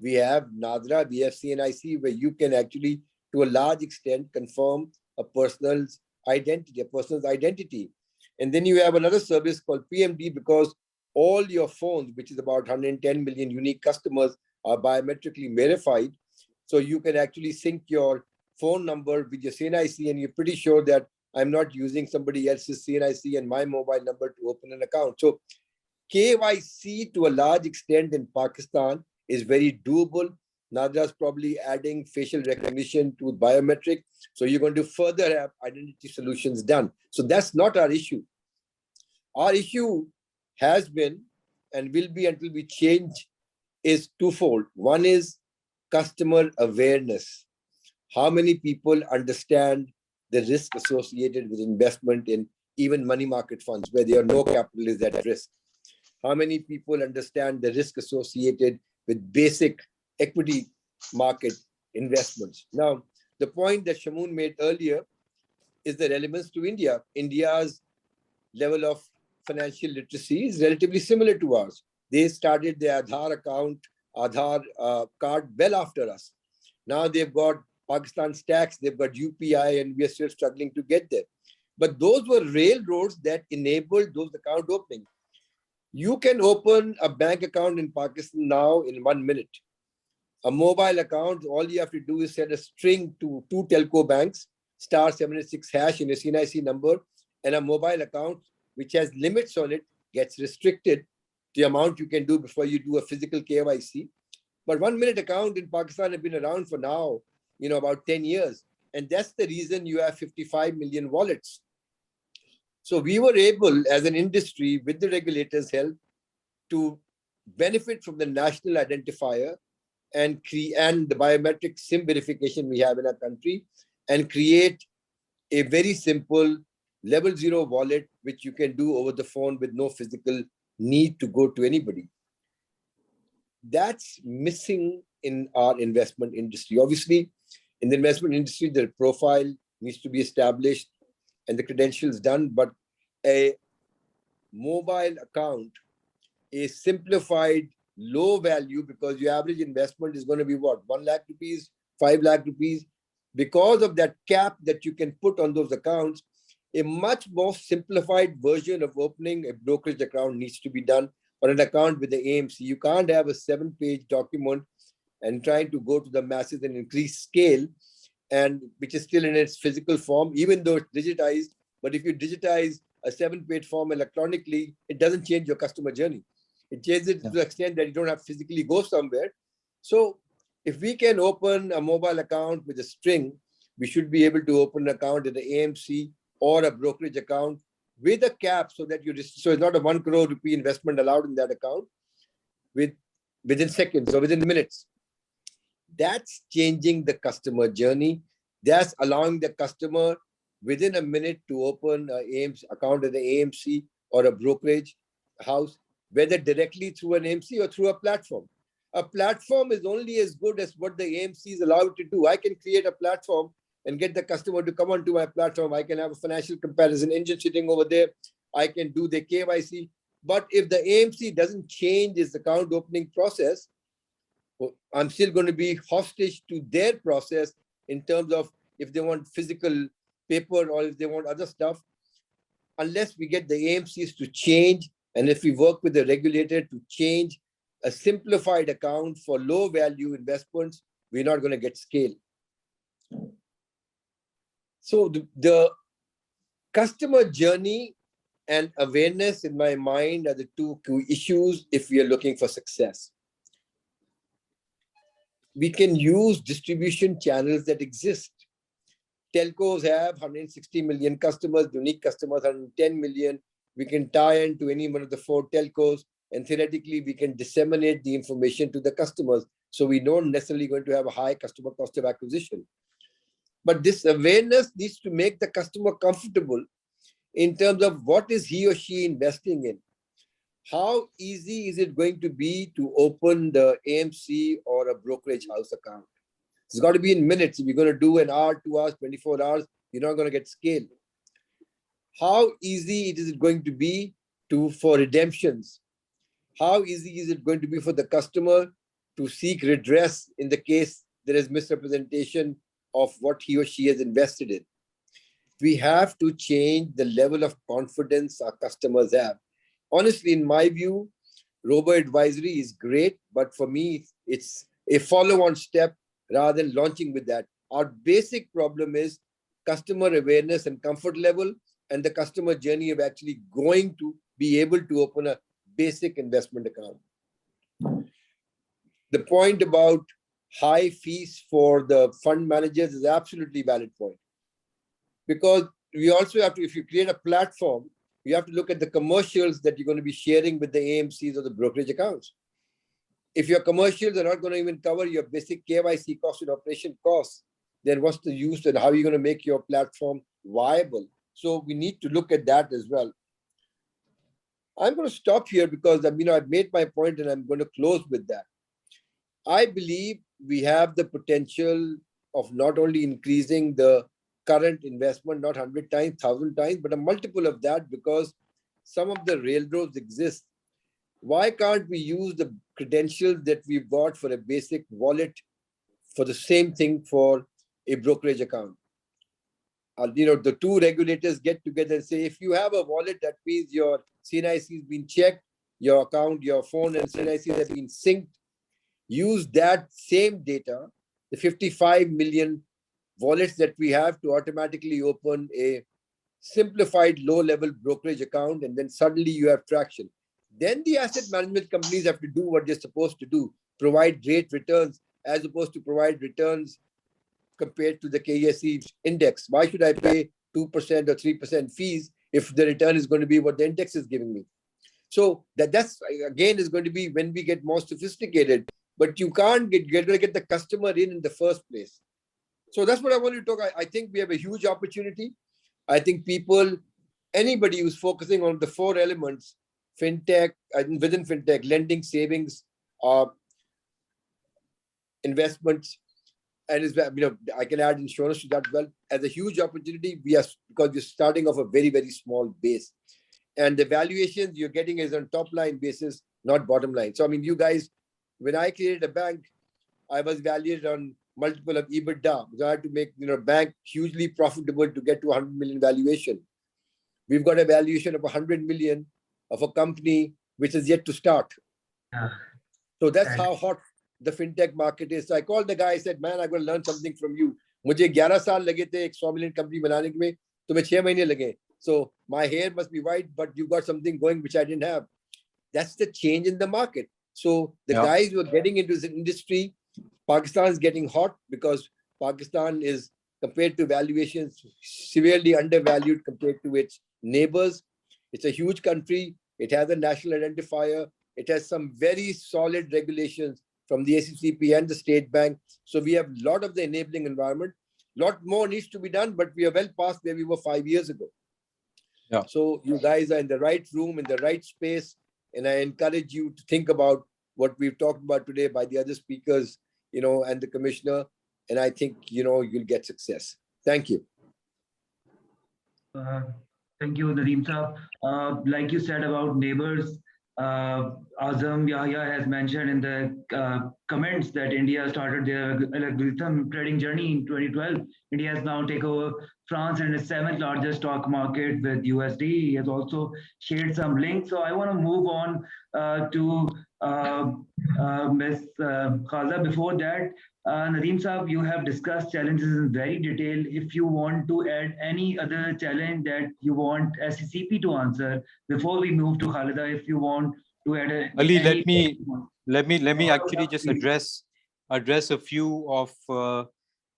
We have NADRA, we have CNIC, where you can actually, to a large extent, confirm a person's identity. And then you have another service called PMD, because all your phones, which is about 110 million unique customers, are biometrically verified. So you can actually sync your phone number with your CNIC, and you're pretty sure that I'm not using somebody else's CNIC and my mobile number to open an account. So KYC to a large extent in Pakistan is very doable. NADRA is probably adding facial recognition to biometric. So you're going to further have identity solutions done. So that's not our issue. Our issue has been and will be until we change is twofold. One is customer awareness. How many people understand the risk associated with investment in even money market funds where there are no capital is at risk? How many people understand the risk associated with basic equity market investments? Now, the point that Shamoon made earlier is the relevance to India. India's level of financial literacy is relatively similar to ours. They started their Aadhaar card well after us. Now they've got Pakistan's tax, they've got UPI, and we are still struggling to get there. But those were railroads that enabled those account opening. You can open a bank account in Pakistan now in 1 minute. A mobile account, all you have to do is send a string to 2 telco banks, *786# in a CNIC number, and a mobile account which has limits on it gets restricted. The amount you can do before you do a physical KYC. But 1 minute account in Pakistan have been around for now, about 10 years. And that's the reason you have 55 million wallets. So we were able, as an industry, with the regulators' help, to benefit from the national identifier and the biometric SIM verification we have in our country, and create a very simple level 0 wallet, which you can do over the phone with no physical need to go to anybody. That's missing in our investment industry. Obviously, in the investment industry, the profile needs to be established and the credentials done, but a mobile account is simplified, low value, because your average investment is going to be what? 1 lakh rupees, 5 lakh rupees. Because of that cap that you can put on those accounts, a much more simplified version of opening a brokerage account needs to be done, or an account with the AMC. You can't have a 7-page document and trying to go to the masses and increase scale, and which is still in its physical form, even though it's digitized. But if you digitize a 7-page form electronically, it doesn't change your customer journey. It changes it to the extent that you don't have to physically go somewhere. So if we can open a mobile account with a string, we should be able to open an account at the AMC or a brokerage account with a cap, so that so it's not a 1 crore rupee investment allowed in that account within seconds or within minutes. That's changing the customer journey. That's allowing the customer within a minute to open an AMC account at the AMC or a brokerage house, whether directly through an AMC or through a platform. A platform is only as good as what the AMCs allow it to do. I can create a platform and get the customer to come onto my platform. I can have a financial comparison engine sitting over there. I can do the KYC. But if the AMC doesn't change its account opening process, I'm still going to be hostage to their process in terms of if they want physical paper or if they want other stuff. Unless we get the AMCs to change, and if we work with the regulator to change a simplified account for low value investments, we're not going to get scale. So the customer journey and awareness, in my mind, are the two key issues if we are looking for success. We can use distribution channels that exist. Telcos have 160 million customers, unique customers 110 million. We can tie into any one of the 4 telcos, and theoretically we can disseminate the information to the customers. So we don't necessarily going to have a high customer cost of acquisition. But this awareness needs to make the customer comfortable in terms of what is he or she investing in. How easy is it going to be to open the AMC or a brokerage house account? It's got to be in minutes. If you're going to do an hour, 2 hours, 24 hours, you're not going to get scale. How easy is it going to be for redemptions? How easy is it going to be for the customer to seek redress in the case there is misrepresentation of what he or she has invested in? We have to change the level of confidence our customers have. Honestly, in my view, robo-advisory is great, but for me, it's a follow-on step rather than launching with that. Our basic problem is customer awareness and comfort level, and the customer journey of actually going to be able to open a basic investment account. The point about high fees for the fund managers is absolutely valid point. Because we also have to, if you create a platform, you have to look at the commercials that you're going to be sharing with the AMCs or the brokerage accounts. If your commercials are not going to even cover your basic KYC cost and operation costs, then what's the use and how are you going to make your platform viable? So we need to look at that as well. I'm going to stop here because I've made my point and I'm going to close with that. I believe we have the potential of not only increasing the current investment, not 100 times, 1,000 times, but a multiple of that, because some of the railroads exist. Why can't we use the credentials that we've got for a basic wallet for the same thing for a brokerage account? The two regulators get together and say, if you have a wallet, that means your CNIC has been checked, your account, your phone and CNIC have been synced. Use that same data, the 55 million wallets that we have, to automatically open a simplified low-level brokerage account, and then suddenly you have traction. Then the asset management companies have to do what they're supposed to do, provide great returns, as opposed to provide returns compared to the KSE index. Why should I pay 2% or 3% fees if the return is going to be what the index is giving me? So that's again is going to be when we get more sophisticated, but you can't get the customer in the first place. So that's what I want to talk. I think we have a huge opportunity. I think anybody who's focusing on the four elements, fintech, within fintech, lending, savings, investments, and I can add insurance to that well, as a huge opportunity. Because we're starting off a very, very small base. And the valuations you're getting is on top line basis, not bottom line. So, you guys, when I created a bank, I was valued on multiple of EBITDA. So I had to make, bank hugely profitable to get to 100 million valuation. We've got a valuation of 100 million of a company which is yet to start. So that's how hot the fintech market is. So I called the guy, I said, man, I'm going to learn something from you. मुझे 11 साल लगे थे एक 100 million company बनाने में, तुम्हें 6 महीने लगे. So my hair must be white, but you got something going which I didn't have. That's the change in the market. So the guys who are getting into this industry, Pakistan is getting hot because Pakistan is, compared to valuations, severely undervalued compared to its neighbors. It's a huge country. It has a national identifier. It has some very solid regulations from the SECP and the State Bank. So we have a lot of the enabling environment. A lot more needs to be done, but we are well past where we were 5 years ago. So you guys are in the right room, in the right space. And I encourage you to think about what we've talked about today by the other speakers, and the commissioner. And I think, you'll get success. Thank you. Thank you, Nadeem Saab. Like you said about neighbors, Azam Yahya has mentioned in the comments that India started their algorithm trading journey in 2012. India has now taken over France and its 7th largest stock market with USD. He has also shared some links. So I want to move on to Ms. Khaza. Before that, Nadeem Saab, you have discussed challenges in very detail. If you want to add any other challenge that you want SECP to answer before we move to Khalida, if you want to add Ali, let me actually just address a few of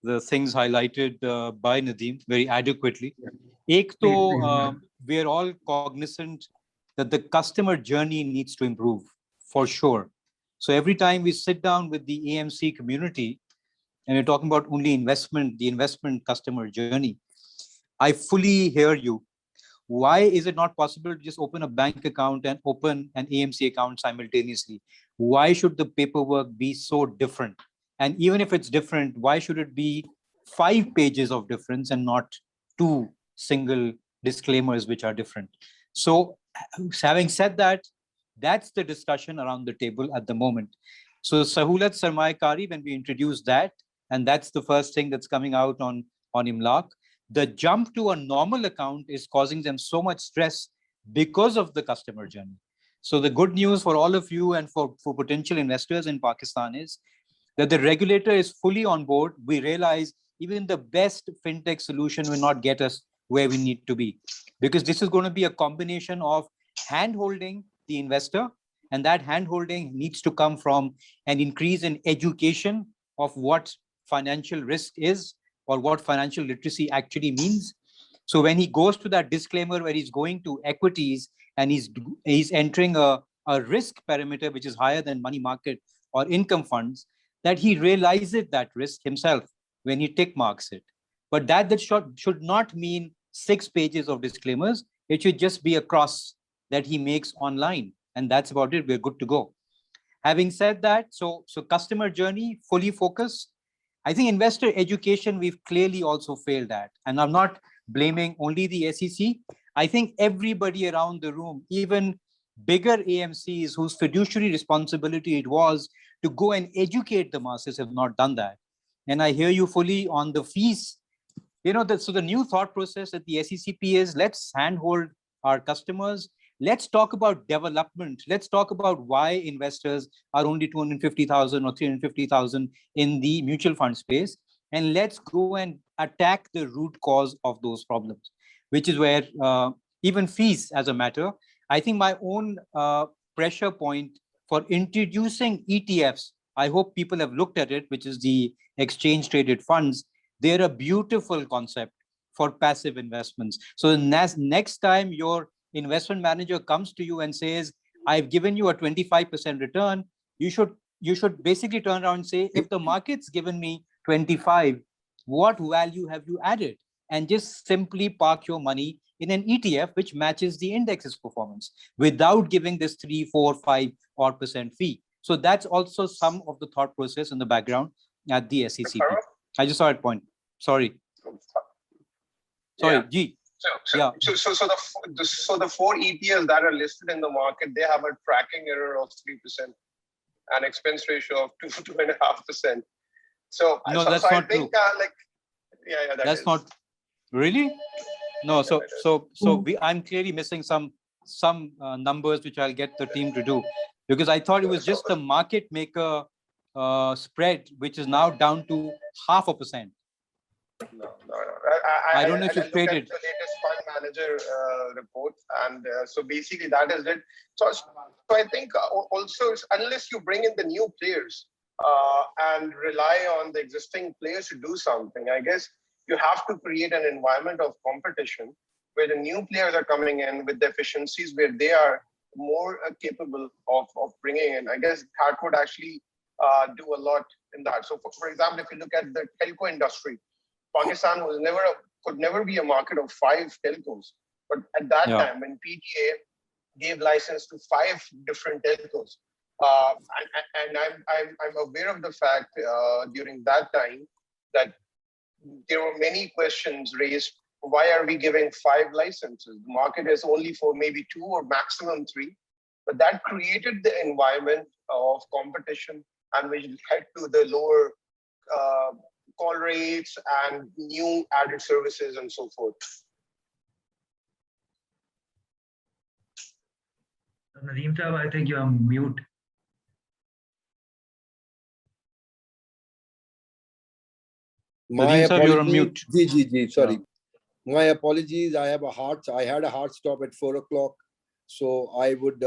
the things highlighted by Nadeem very adequately. Ek to, we are all cognizant that the customer journey needs to improve for sure. So every time we sit down with the AMC community and we're talking about only investment, the investment customer journey, I fully hear you. Why is it not possible to just open a bank account and open an AMC account simultaneously? Why should the paperwork be so different? And even if it's different, why should it be 5 pages of difference and not 2 single disclaimers which are different? So having said that, that's the discussion around the table at the moment. So Sahulat Sarmayakari, when we introduce that, and that's the first thing that's coming out on IMLAC, the jump to a normal account is causing them so much stress because of the customer journey. So the good news for all of you and for potential investors in Pakistan is that the regulator is fully on board. We realize even the best fintech solution will not get us where we need to be, because this is going to be a combination of hand-holding the investor, and that hand-holding needs to come from an increase in education of what financial risk is or what financial literacy actually means. So when he goes to that disclaimer where he's going to equities and he's entering a risk parameter which is higher than money market or income funds, that he realizes that risk himself when he tick marks it. But that should not mean 6 pages of disclaimers. It should just be a cross that he makes online. And that's about it. We're good to go. Having said that, so customer journey, fully focused. I think investor education, we've clearly also failed at. And I'm not blaming only the SEC. I think everybody around the room, even bigger AMCs whose fiduciary responsibility it was to go and educate the masses, have not done that. And I hear you fully on the fees. So the new thought process at the SECP is, let's handhold our customers. Let's talk about development. Let's talk about why investors are only 250,000 or 350,000 in the mutual fund space. And let's go and attack the root cause of those problems, which is where even fees as a matter. I think my own pressure point for introducing ETFs, I hope people have looked at it, which is the exchange traded funds. They're a beautiful concept for passive investments. So next time your investment manager comes to you and says, I've given you a 25% return, you should basically turn around and say, if the market's given me 25, what value have you added? And just simply park your money in an ETF which matches the index's performance without giving this 3, 4, 5% fee. So that's also some of the thought process in the background at the SECP. I just saw that point. Sorry. Yeah. G. So the 4 ETFs that are listed in the market, they have a tracking error of 3% and expense ratio of 2.5%. So no, that's not I think, true. That's not really. No, I'm clearly missing some numbers which I'll get the team to do, because I thought it was just the market maker spread, which is now down to 0.5%. No. I don't know if you've traded the latest fund manager report, and so basically that is it. So I think also, unless you bring in the new players and rely on the existing players to do something, I guess you have to create an environment of competition where the new players are coming in with the efficiencies where they are more capable of bringing in. I guess that would actually do a lot in that. So for example, if you look at the telco industry, Pakistan could never be a market of 5 telcos. But at that time, when PTA gave license to 5 different telcos, and I'm aware of the fact during that time that there were many questions raised. Why are we giving 5 licenses? The market is only for maybe 2 or maximum 3. But that created the environment of competition, and which led to the lower call rates and new added services and so forth. Nadeem Saab, I think you're on mute. My apologies. You're on mute. Sorry. My apologies. I had a hard stop at 4 o'clock. So I would,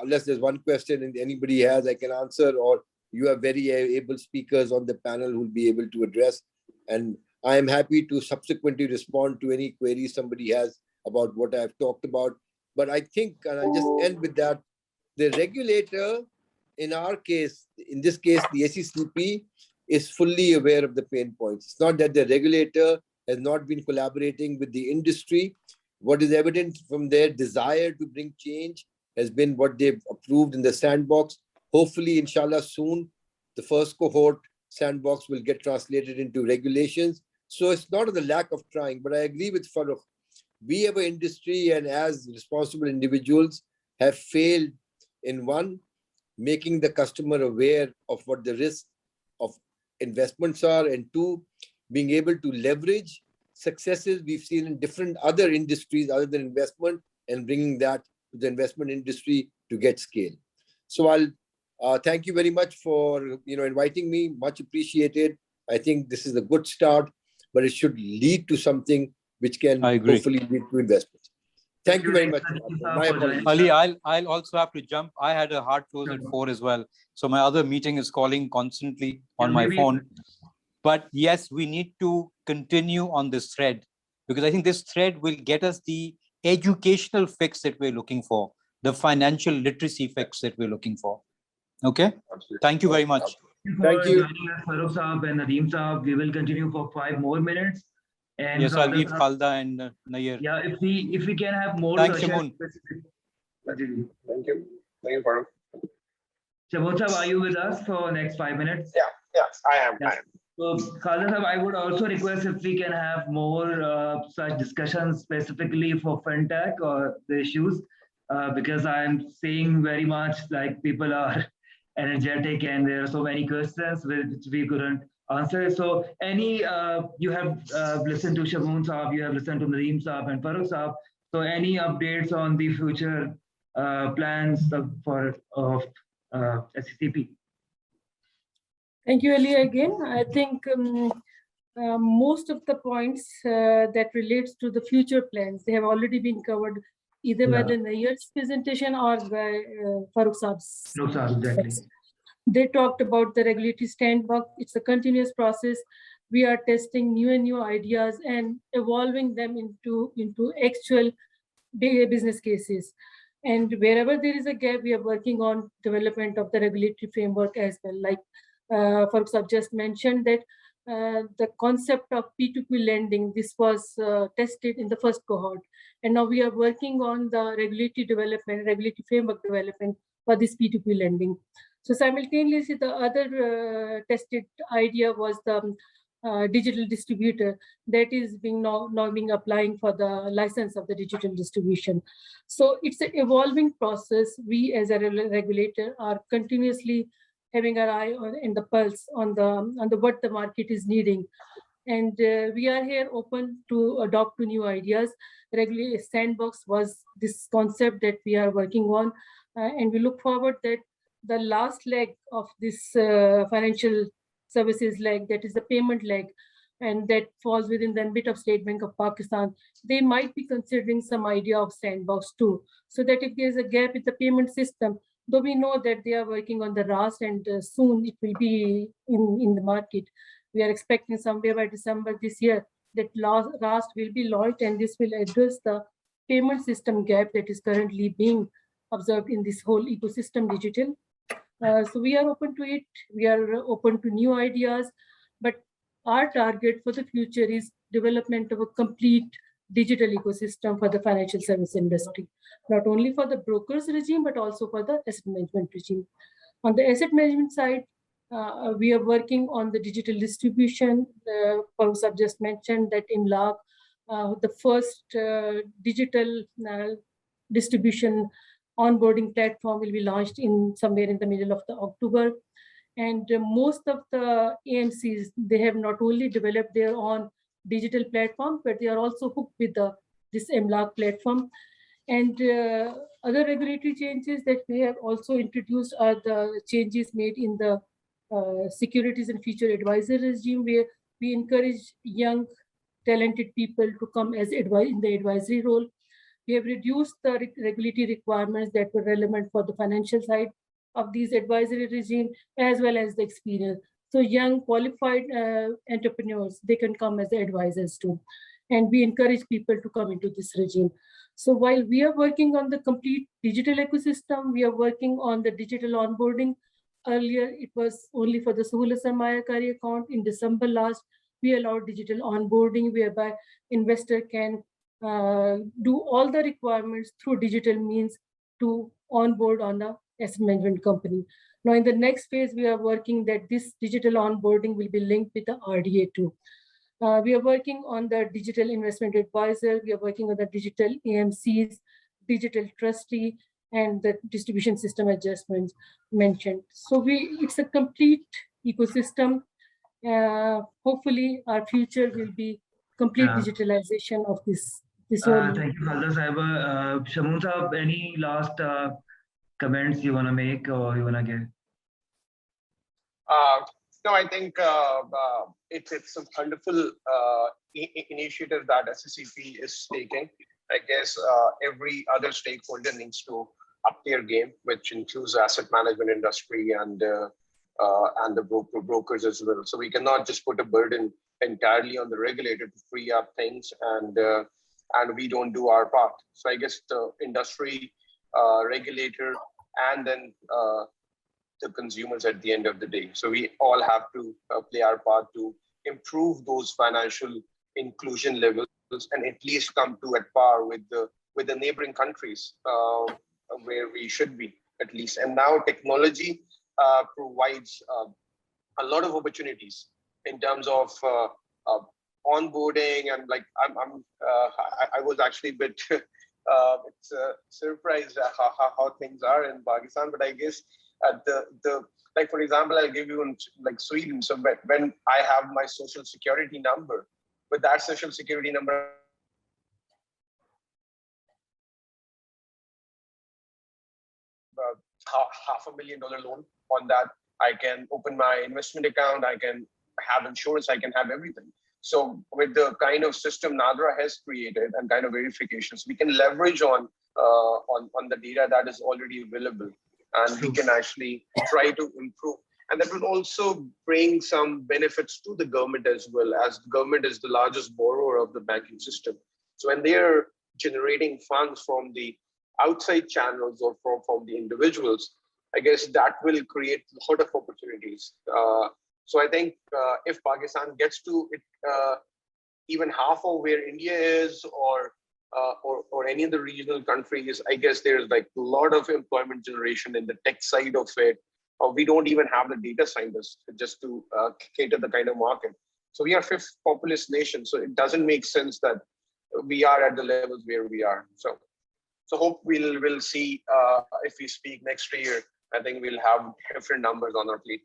unless there's one question anybody has, I can answer, or you have very able speakers on the panel who will be able to address. And I am happy to subsequently respond to any queries somebody has about what I've talked about. But I think, and I'll just end with that, the regulator, in our case, in this case, the SECP, is fully aware of the pain points. It's not that the regulator has not been collaborating with the industry. What is evident from their desire to bring change has been what they've approved in the Sandbox. Hopefully, inshallah, soon, the first cohort Sandbox will get translated into regulations. So it's not the lack of trying, but I agree with Farooq. We have an industry, and as responsible individuals have failed in one, making the customer aware of what the risks of investments are, and 2, being able to leverage successes we've seen in different other industries other than investment, and bringing that to the investment industry to get scale. So I'll thank you very much for inviting me. Much appreciated. I think this is a good start, but it should lead to something which can hopefully lead to investments. Thank you very much. My apologies. Ali, I'll also have to jump. I had a hard close at 4 as well. So my other meeting is calling constantly on my phone. But yes, we need to continue on this thread, because I think this thread will get us the educational fix that we're looking for, the financial literacy fix that we're looking for. Okay? Absolutely. Thank you very much. Thank you. Farooq Saab and Nadeem Saab. We will continue for 5 more minutes. And Yes, I'll leave Khalda, Khalda and Nair. yeah, if we can have more Thanks, sessions. Shamoon. Thank you. Thank you, Farooq. Shamoon sir, are you with us for next 5 minutes? Yeah, I am. Yeah. So, Khalda sir, I would also request if we can have more such discussions specifically for fintech or the issues, because I'm seeing very much like people are energetic and there are so many questions which we couldn't answer. So, you have listened to Shamoon Saab, you have listened to Nadeem Saab and Farooq Saab. So, any updates on the future plans for SECP? Thank you, Ali, again. I think most of the points that relates to the future plans, they have already been covered either by the Nair's presentation or by Farooq Saab's. No, sir, exactly. They talked about the regulatory sandbox. It's a continuous process. We are testing new and new ideas and evolving them into actual business cases. And wherever there is a gap, we are working on development of the regulatory framework as well. Like Farooq Saab just mentioned that the concept of P2P lending, this was tested in the first cohort. And now we are working on the regulatory framework development for this P2P lending. So simultaneously, the other tested idea was the digital distributor that is being now being applying for the license of the digital distribution. So it's an evolving process. We as a regulator are continuously having our eye on in the pulse on the what the market is needing. And we are here open to adopt to new ideas. Regular Sandbox was this concept that we are working on. And we look forward that the last leg of this financial services leg, that is the payment leg, and that falls within the ambit of State Bank of Pakistan, they might be considering some idea of Sandbox too. So that if there's a gap in the payment system, though we know that they are working on the RAS and soon it will be in the market. We are expecting somewhere by December this year that RAS will be launched, and this will address the payment system gap that is currently being observed in this whole ecosystem digital. So we are open to it. We are open to new ideas, but our target for the future is development of a complete digital ecosystem for the financial service industry, not only for the brokers regime, but also for the asset management regime. On the asset management side, we are working on the digital distribution. Farooq Saab just mentioned that in MLAG, the first digital distribution onboarding platform will be launched in somewhere in the middle of the October. And most of the AMCs, they have not only developed their own digital platform, but they are also hooked with this MLAG platform. And other regulatory changes that we have also introduced are the changes made in the Securities and Futures Advisors regime, where we encourage young, talented people to come as in the advisory role. We have reduced the regulatory requirements that were relevant for the financial side of these advisory regime, as well as the experience. So young qualified entrepreneurs, they can come as the advisors too. And we encourage people to come into this regime. So while we are working on the complete digital ecosystem, we are working on the digital onboarding. Earlier, it was only for the Suhula Sarmayakari account. In December last, we allowed digital onboarding, whereby investor can do all the requirements through digital means to onboard on the asset management company. Now, in the next phase, we are working that this digital onboarding will be linked with the RDA too. We are working on the digital investment advisor. We are working on the digital AMCs, digital trustee, and the distribution system adjustments mentioned. So it's a complete ecosystem. Hopefully, our future will be complete digitalization of this. Thank you, Khalda Sahib. Shamoon Saab, any last comments you want to make or you want to give? No, I think it's a wonderful initiative that SECP is taking. I guess every other stakeholder needs to up their game, which includes asset management industry and the brokers as well. So we cannot just put a burden entirely on the regulator to free up things and we don't do our part. So I guess the industry, regulator, and then the consumers at the end of the day. So we all have to play our part to improve those financial inclusion levels and at least come to at par with the neighboring countries where we should be at least. And now technology provides a lot of opportunities in terms of onboarding, and like I was actually a bit surprised at how things are in Pakistan. But I guess the like, for example, I'll give you in like Sweden. So when I have my social security number, with that social security number, $500,000 loan on that, I can open my investment account, I can have insurance, I can have everything. So with the kind of system Nadra has created and kind of verifications, we can leverage on the data that is already available, and we can actually try to improve. And that will also bring some benefits to the government as well, as the government is the largest borrower of the banking system. So when they're generating funds from the outside channels or from the individuals, I guess that will create a lot of opportunities. So I think if Pakistan gets to it, even half of where India is, or any of the regional countries, I guess there's like a lot of employment generation in the tech side of it. We don't even have the data scientists just to cater the kind of market. So we are 5th populous nation, so it doesn't make sense that we are at the levels where we are. So hope we'll see if we speak next year. I think we'll have different numbers on our plate.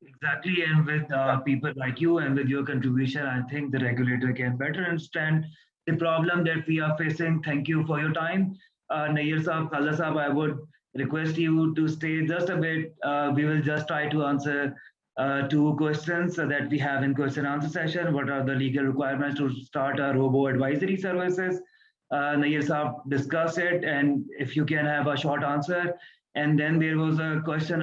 Exactly, and with people like you and with your contribution, I think the regulator can better understand the problem that we are facing. Thank you for your time. Nair Saab, Khalda Saab, I would request you to stay just a bit. We will just try to answer 2 questions that we have in question and answer session. What are the legal requirements to start a robo-advisory services? Nair Saab discussed it, and if you can have a short answer. And then there was a question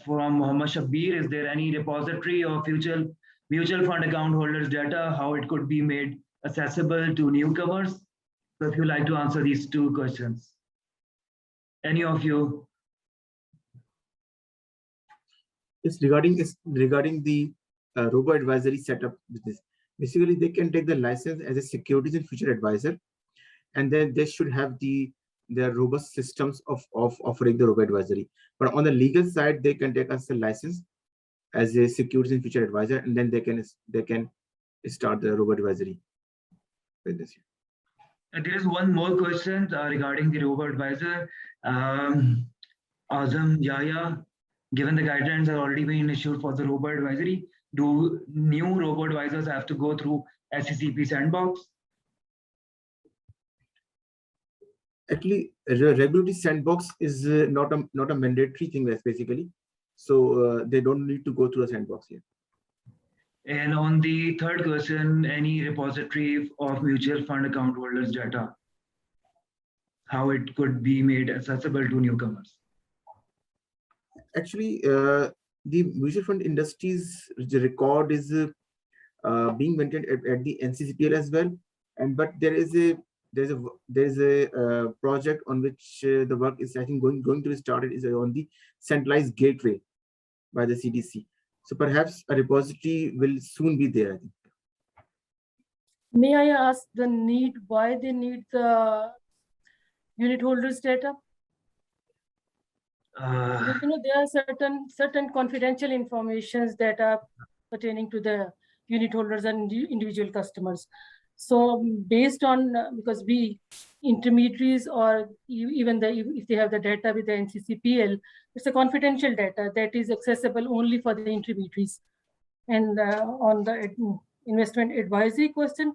from Mohammed Shabir, is there any repository of mutual fund account holders data, how it could be made accessible to newcomers? So if you like to answer these 2 questions. Any of you? It's regarding the robo-advisory setup business. Basically, they can take the license as a Securities and Futures Advisor, and then they should have their robust systems of offering the robo-advisory. But on the legal side, they can take us a license as a Securities and Futures Advisor, and then they can start the robo-advisory business. And there is one more question regarding the robo-advisor. Azam Yahya, given the guidelines have already been issued for the robo-advisory, do new robo-advisors have to go through SECP Sandbox? Actually, regulatory Sandbox is not a mandatory thing, basically. So they don't need to go through a Sandbox here. And on the 3rd question, any repository of mutual fund account holders data, how it could be made accessible to newcomers? Actually, the mutual fund industry's record is being maintained at the NCCPL as well, but there's a project on which the work is, I think, going to be started, is on the centralized gateway by the CDC. So perhaps a repository will soon be there, I think. May I ask why they need the unit holders data? Because, there are certain confidential informations that are pertaining to the unit holders and individual customers. So based on, because we intermediaries, or even if they have the data with the NCCPL, it's a confidential data that is accessible only for the intermediaries. And on the investment advisory question,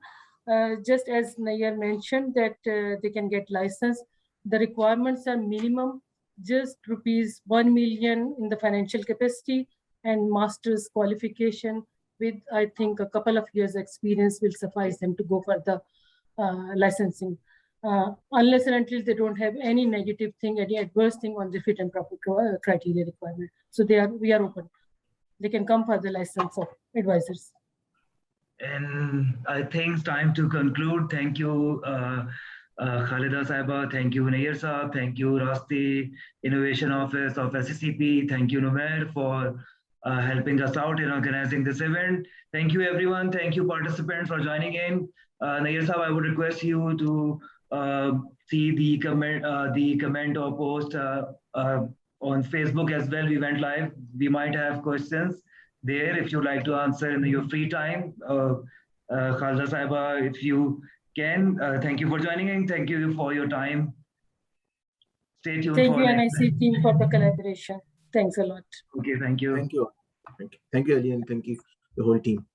just as Nair mentioned that they can get license, the requirements are minimum just ₹1 million in the financial capacity, and master's qualification with, I think, a couple of years experience will suffice them to go for the licensing, unless and until they don't have any negative thing, any adverse thing on the fit and proper criteria requirement. So we are open. They can come for the license of advisors. And I think it's time to conclude. Thank you, Khalida Saiba. Thank you, Nair Saab. Thank you, Rasti, Innovation Office of SECP. Thank you, Numair, for helping us out in organizing this event. Thank you, everyone. Thank you, participants, for joining in. Nair Sahab, I would request you to see the comment or post on Facebook as well. We went live. We might have questions there if you'd like to answer in your free time. Khalda Saiba, if you can, thank you for joining in. Thank you for your time. Stay tuned. Thank you, NIC team, for the collaboration. Thanks a lot. Okay, thank you. Thank you. Thank you, Ali, and thank you, the whole team.